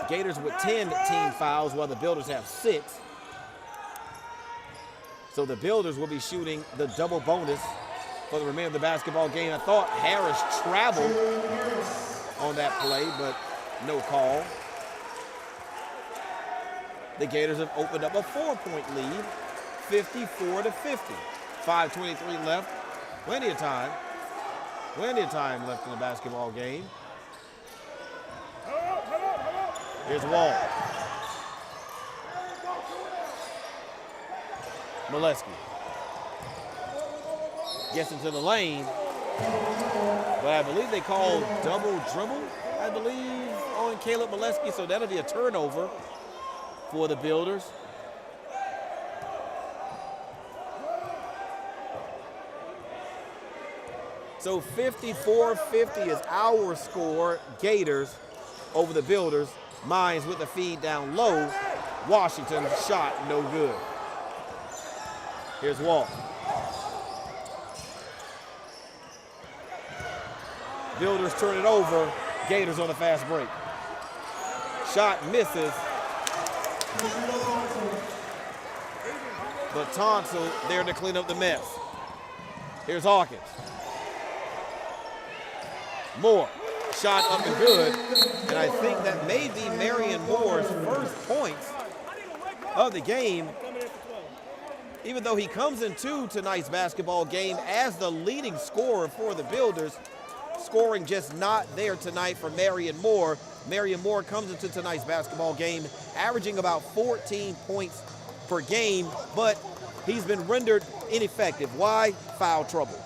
Gators with 10 team fouls while the Builders have 6. So the Builders will be shooting the double bonus for the remainder of the basketball game. I thought Harris traveled on that play, but no call. The Gators have opened up a 4-point lead, 54-50. 5:23 left. Plenty of time left in the basketball game. Here's Wall. Molesky gets into the lane, but I believe they called double dribble, I believe, on Caleb Molesky, so that'll be a turnover for the Builders. So 54-50 is our score. Gators over the Builders. Mines with the feed down low. Washington's shot no good. Here's Wall. Builders turn it over. Gators on a fast break. Shot misses. But Tonsil there to clean up the mess. Here's Hawkins. Moore. Shot up and good. And I think that may be Marion Moore's first points of the game. Even though he comes into tonight's basketball game as the leading scorer for the Builders, scoring just not there tonight for Marion Moore. Marion Moore comes into tonight's basketball game averaging about 14 points per game, but he's been rendered ineffective. Why? Foul trouble.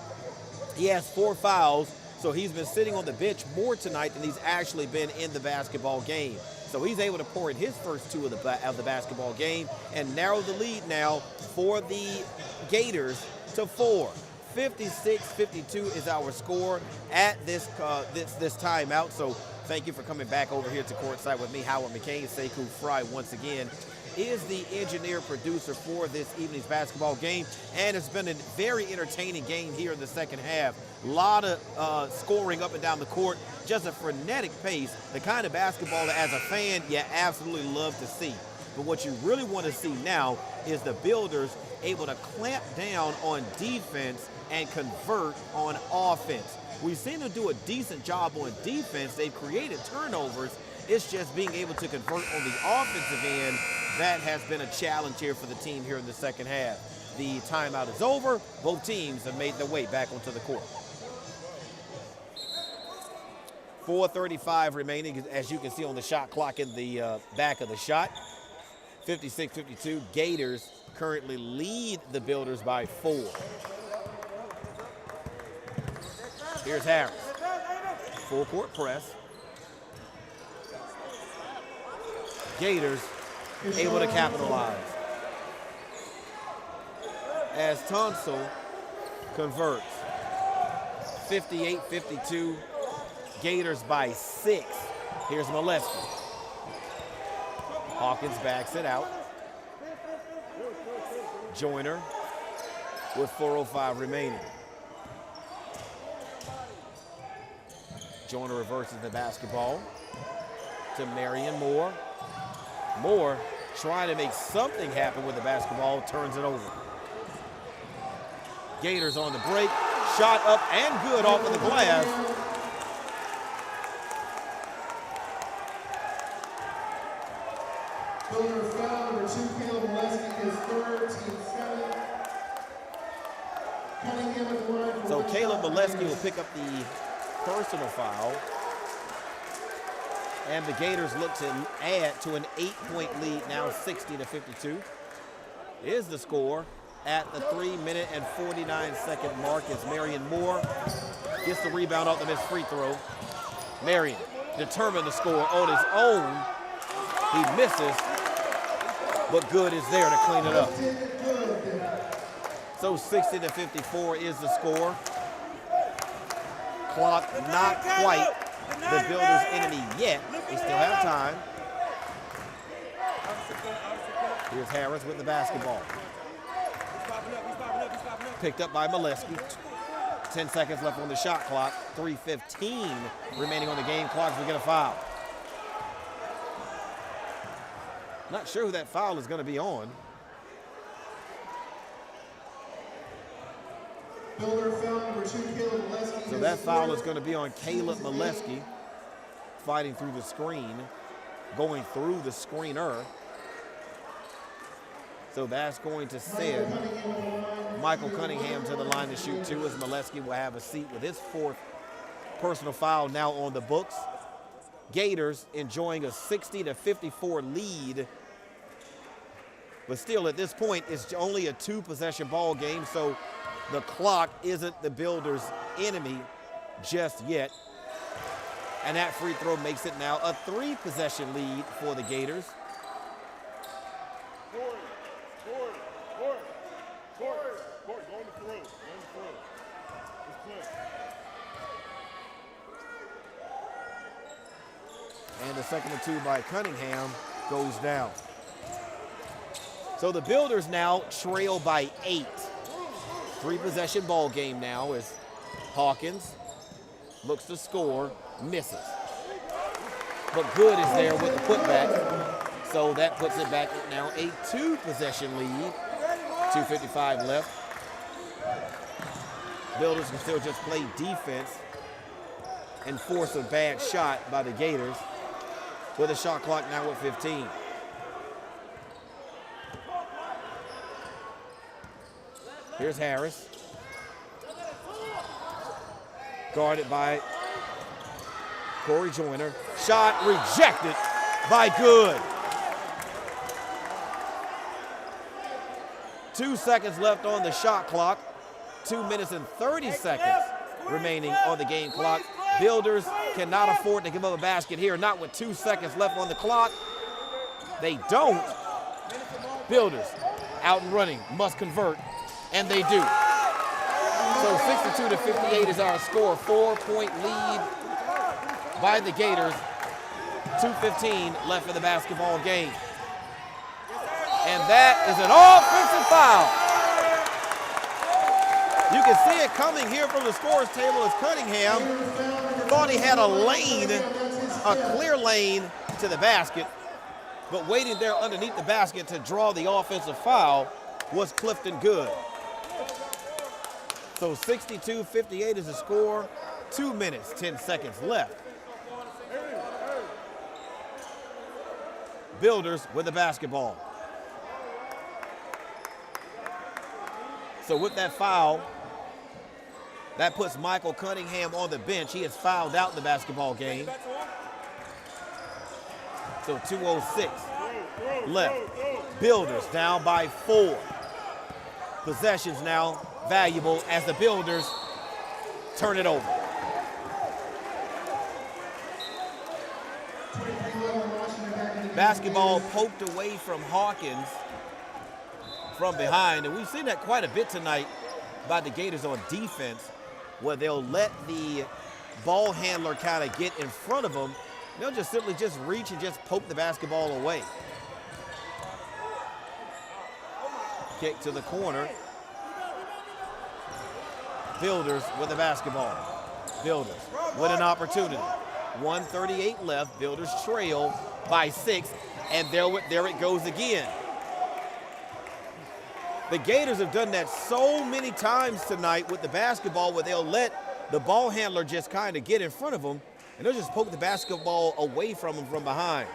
He has 4 fouls, so he's been sitting on the bench more tonight than he's actually been in the basketball game. So he's able to pour in his first 2 of the basketball game and narrow the lead now for the Gators to 4. 56-52 is our score at this timeout. So thank you for coming back over here to courtside with me, Howard McCain. Sekou Fry once again is the engineer producer for this evening's basketball game, and it's been a very entertaining game here in the second half. A lot of scoring up and down the court, just a frenetic pace, the kind of basketball that as a fan you absolutely love to see. But what you really want to see now is the Builders able to clamp down on defense and convert on offense. We've seen them do a decent job on defense. They've created turnovers. It's just being able to convert on the offensive end that has been a challenge here for the team here in the second half. The timeout is over. Both teams have made their way back onto the court. 4:35 remaining, as you can see on the shot clock in the back of the shot. 56-52. Gators currently lead the Builders by 4. Here's Harris. Full court press. Gators able to capitalize. As Tonsil converts. 58-52. Gators by 6. Here's Molesky. Hawkins backs it out. Joyner with 4:05 remaining. Joyner reverses the basketball to Marion Moore. Moore trying to make something happen with the basketball, turns it over. Gators on the break. Shot up and good off of the glass. Builder foul number 2, Caleb Molesky, his third, team 7. Cunningham at the line. So Caleb Molesky will pick up the personal foul. And the Gators look to add to an 8-point lead, now 60-52. Is the score at the 3-minute and 49-second mark as Marion Moore gets the rebound off the missed free throw. Marion determined to score on his own. He misses, but Good is there to clean it up. So 60-54 is the score. Clock not quite the Builders' enemy yet. They still have time. Here's Harris with the basketball. Picked up by Molesky. 10 seconds left on the shot clock. 3:15 remaining on the game clock. We get a foul. Not sure who that foul is going to be on. Builder foul number 2, Caleb Molesky. So that foul is going to be on Caleb Molesky, fighting through the screen, going through the screener. So that's going to send Michael Cunningham to the line to shoot 2, as Molesky will have a seat with his 4th personal foul now on the books. Gators enjoying a 60-54 lead. But still, at this point, it's only a 2-possession ball game, so the clock isn't the Builders' enemy just yet. And that free throw makes it now a 3-possession lead for the Gators. And the second and 2 by Cunningham goes down. So the Builders now trail by 8. 3-possession ball game now as Hawkins looks to score, misses. But Good is there with the putback. So that puts it back at now a 2-possession lead. 2:55 left. Builders can still just play defense and force a bad shot by the Gators, with a shot clock now at 15. Here's Harris. Guarded by Corey Joyner. Shot rejected by Good. 2 seconds left on the shot clock. 2 minutes and 30 seconds remaining on the game clock. Builders cannot afford to give up a basket here, not with 2 seconds left on the clock. They don't. Builders out and running, must convert, and they do. So 62-58 is our score. 4-point lead by the Gators. 2:15 left in the basketball game. And that is an offensive foul. You can see it coming here from the scores table as Cunningham thought he had a lane, a clear lane to the basket, but waiting there underneath the basket to draw the offensive foul was Clifton Good. So 62-58 is the score. 2 minutes, 10 seconds left. Builders with the basketball. So with that foul, that puts Michael Cunningham on the bench. He has fouled out in the basketball game. So 2:06 left. Builders down by 4. Possessions now valuable as the Builders turn it over. Basketball poked away from Hawkins from behind, and we've seen that quite a bit tonight by the Gators on defense, where they'll let the ball handler kind of get in front of them. They'll just simply just reach and just poke the basketball away. Kick to the corner. Builders with the basketball. Builders with an opportunity. 1:38 left. Builders trail by 6, and there it goes again. The Gators have done that so many times tonight with the basketball, where they'll let the ball handler just kind of get in front of them, and they'll just poke the basketball away from them from behind.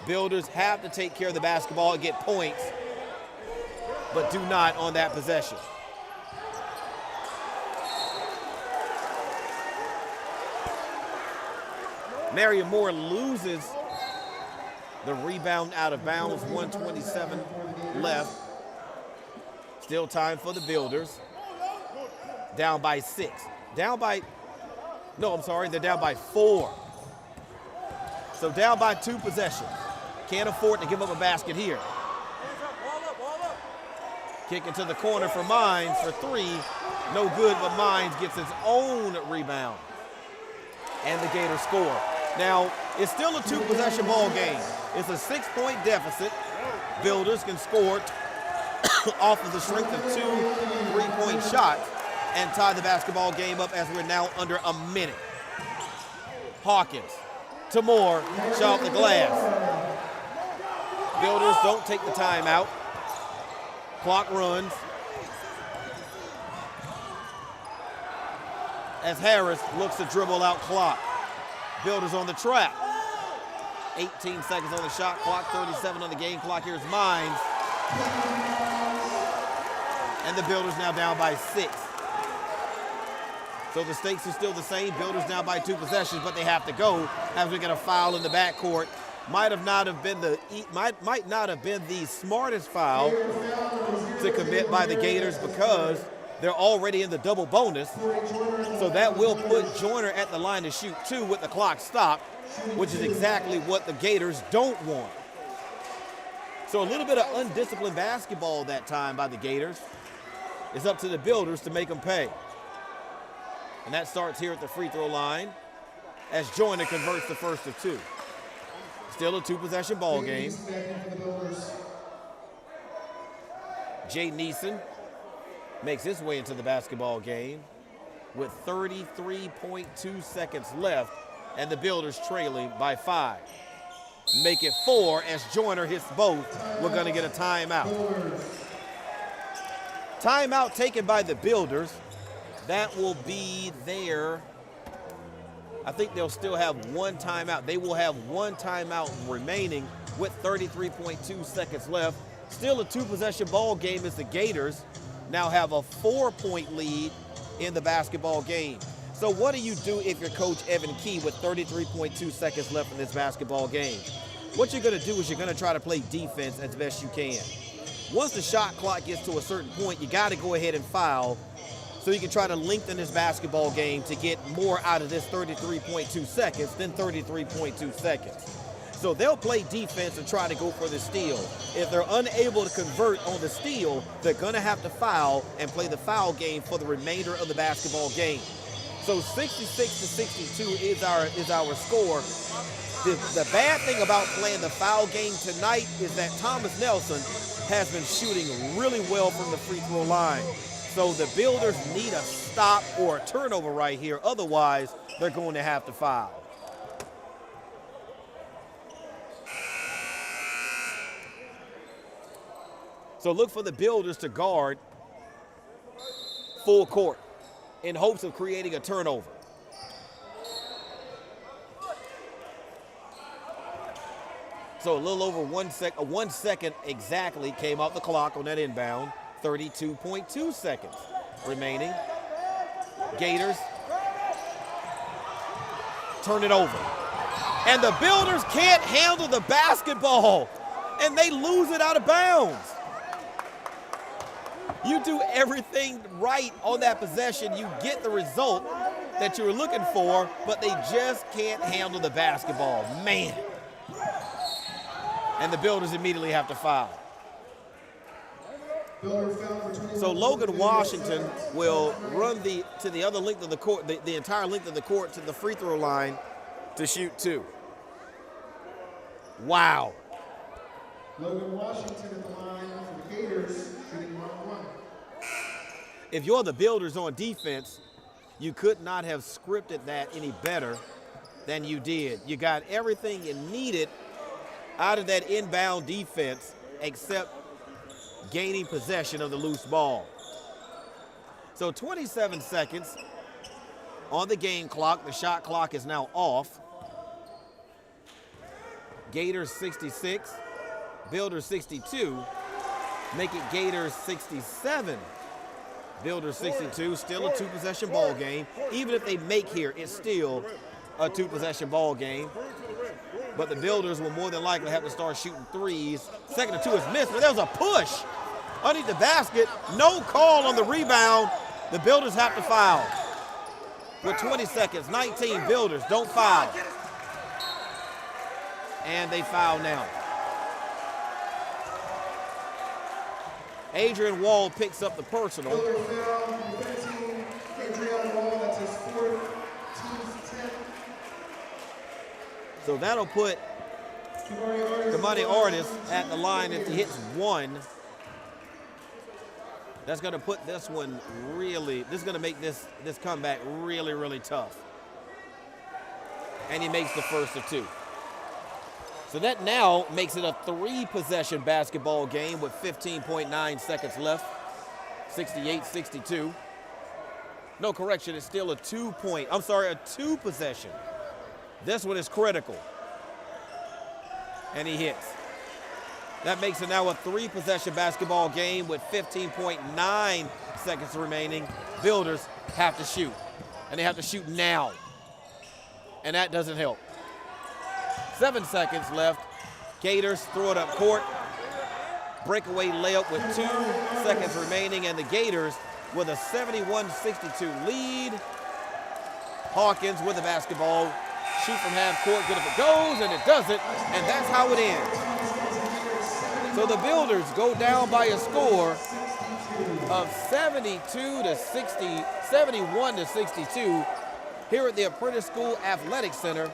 Builders have to take care of the basketball and get points, but do not on that possession. Marion Moore loses the rebound out of bounds. 1:27 left. Still time for the Builders. Down by 6. They're down by 4. So down by 2 possessions. Can't afford to give up a basket here. Kick into the corner for Mines for 3. No good, but Mines gets his own rebound. And the Gators score. Now, it's still a 2-possession ball game. It's a 6-point deficit. Builders can score off of the strength of 2 3-point shots and tie the basketball game up as we're now under a minute. Hawkins to Moore, shot off the glass. Builders don't take the timeout. Clock runs. As Harris looks to dribble out clock. Builders on the trap. 18 seconds on the shot clock, 37 on the game clock. Here's Mines. And the Builders now down by 6. So the stakes are still the same. Builders now by 2 possessions, but they have to go as we get a foul in the backcourt. Might not have been the smartest foul to commit by the Gators because they're already in the double bonus. So that will put Joyner at the line to shoot 2 with the clock stopped, which is exactly what the Gators don't want. So a little bit of undisciplined basketball that time by the Gators. It's up to the Builders to make them pay. And that starts here at the free throw line as Joyner converts the first of 2. Still a 2-possession ball game. Jay Neeson makes his way into the basketball game with 33.2 seconds left and the Builders trailing by 5. Make it 4 as Joyner hits both. We're going to get a timeout. Timeout taken by the Builders. That will be there. I think they'll still have 1 timeout. They will have 1 timeout remaining with 33.2 seconds left. Still a 2-possession ball game as the Gators now have a 4-point lead in the basketball game. So what do you do if you're Coach Evan Key with 33.2 seconds left in this basketball game? What you're going to do is you're going to try to play defense as best you can. Once the shot clock gets to a certain point, you got to go ahead and foul so you can try to lengthen this basketball game to get more out of this 33.2 seconds than 33.2 seconds. So they'll play defense and try to go for the steal. If they're unable to convert on the steal, they're going to have to foul and play the foul game for the remainder of the basketball game. So 66-62 is our score. The bad thing about playing the foul game tonight is that Thomas Nelson has been shooting really well from the free throw line. So the Builders need a stop or a turnover right here. Otherwise, they're going to have to foul. So look for the Builders to guard full court in hopes of creating a turnover. So a little over 1 second exactly came off the clock on that inbound. 32.2 seconds remaining. Gators turn it over. And the Builders can't handle the basketball, and they lose it out of bounds. You do everything right on that possession, you get the result that you were looking for, but they just can't handle the basketball. Man. And the Builders immediately have to foul. So Logan Washington will run to the other length of the court, the entire length of the court to the free throw line to shoot 2. Wow. Logan Washington at the line for the Gators, shooting 1-1. If you're the Builders on defense, you could not have scripted that any better than you did. You got everything you needed out of that inbound defense except gaining possession of the loose ball. So 27 seconds on the game clock. The shot clock is now off. Gators 66, Builders 62. Make it Gators 67. Builders 62, still a 2-possession ball game. Even if they make here, it's still a 2-possession ball game. But the Builders will more than likely have to start shooting threes. Second and 2 is missed, but there was a push underneath the basket. No call on the rebound. The Builders have to foul. With 20 seconds, 19 Builders, don't foul. And they foul now. Adrian Wall picks up the personal. So that'll put Kamani Artist at the line. If he hits one, that's going to put this one this is going to make this comeback really, really tough. And he makes the first of two. So that now makes it a 3-possession basketball game with 15.9 seconds left. 68-62. No, correction, it's still a 2-possession. This one is critical. And he hits. That makes it now a 3-possession basketball game with 15.9 seconds remaining. Builders have to shoot. And they have to shoot now. And that doesn't help. 7 seconds left. Gators throw it up court. Breakaway layup with 2 seconds remaining, and the Gators with a 71-62 lead. Hawkins with the basketball. Shoot from half court, good if it goes, and it doesn't, and that's how it ends. So the Builders go down by a score of 71-62 here at the Apprentice School Athletic Center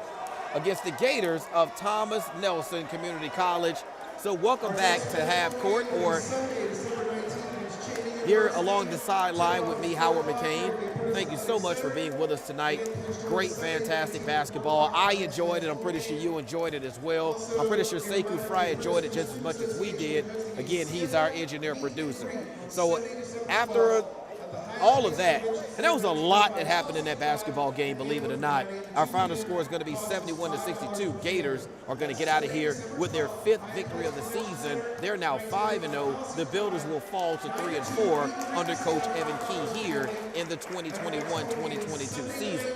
against the Gators of Thomas Nelson Community College. So welcome back to half court, or here along the sideline with me, Howard McCain. Thank you so much for being with us tonight. Great, fantastic basketball. I enjoyed it. I'm pretty sure you enjoyed it as well. I'm pretty sure Sekou Fry enjoyed it just as much as we did. Again, he's our engineer producer. So after all of that, and there was a lot that happened in that basketball game, believe it or not. Our final score is going to be 71-62. Gators are going to get out of here with their 5th victory of the season. They're now 5-0. The Builders will fall to 3-4 under Coach Evan Key here in the 2021-2022 season.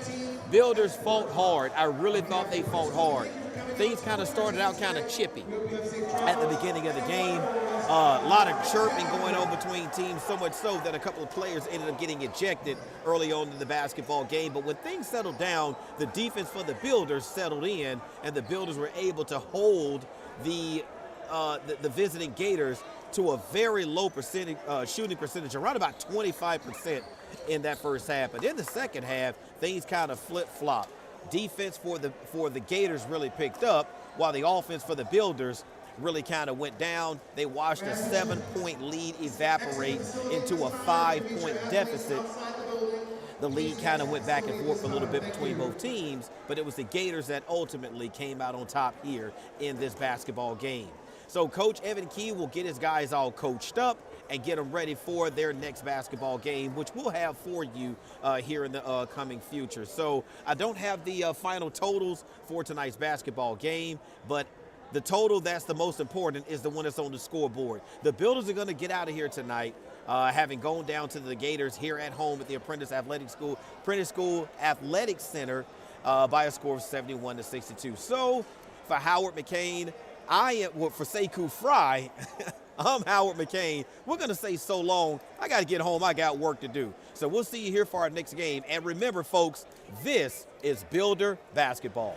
Builders fought hard. I really thought they fought hard. Things kind of started out kind of chippy at the beginning of the game. A lot of chirping going on between teams, so much so that a couple of players ended up getting ejected early on in the basketball game. But when things settled down, the defense for the Builders settled in, and the Builders were able to hold the visiting Gators to a very low shooting percentage, around about 25% in that first half. But in the second half, things kind of flip-flopped. Defense for the Gators really picked up, while the offense for the Builders really kind of went down. They watched a 7-point lead evaporate into a 5-point deficit. The lead kind of went back and forth a little bit between both teams, but it was the Gators that ultimately came out on top here in this basketball game. So Coach Evan Key will get his guys all coached up and get them ready for their next basketball game, which we'll have for you here in the coming future. So I don't have the final totals for tonight's basketball game, but the total that's the most important is the one that's on the scoreboard. The Builders are going to get out of here tonight, having gone down to the Gators here at home at the Apprentice School Athletic Center by a score of 71-62. So for Howard McCain, for Sekou Fry, I'm Howard McCain. We're going to say so long. I got to get home. I got work to do. So we'll see you here for our next game. And remember, folks, this is Builder Basketball.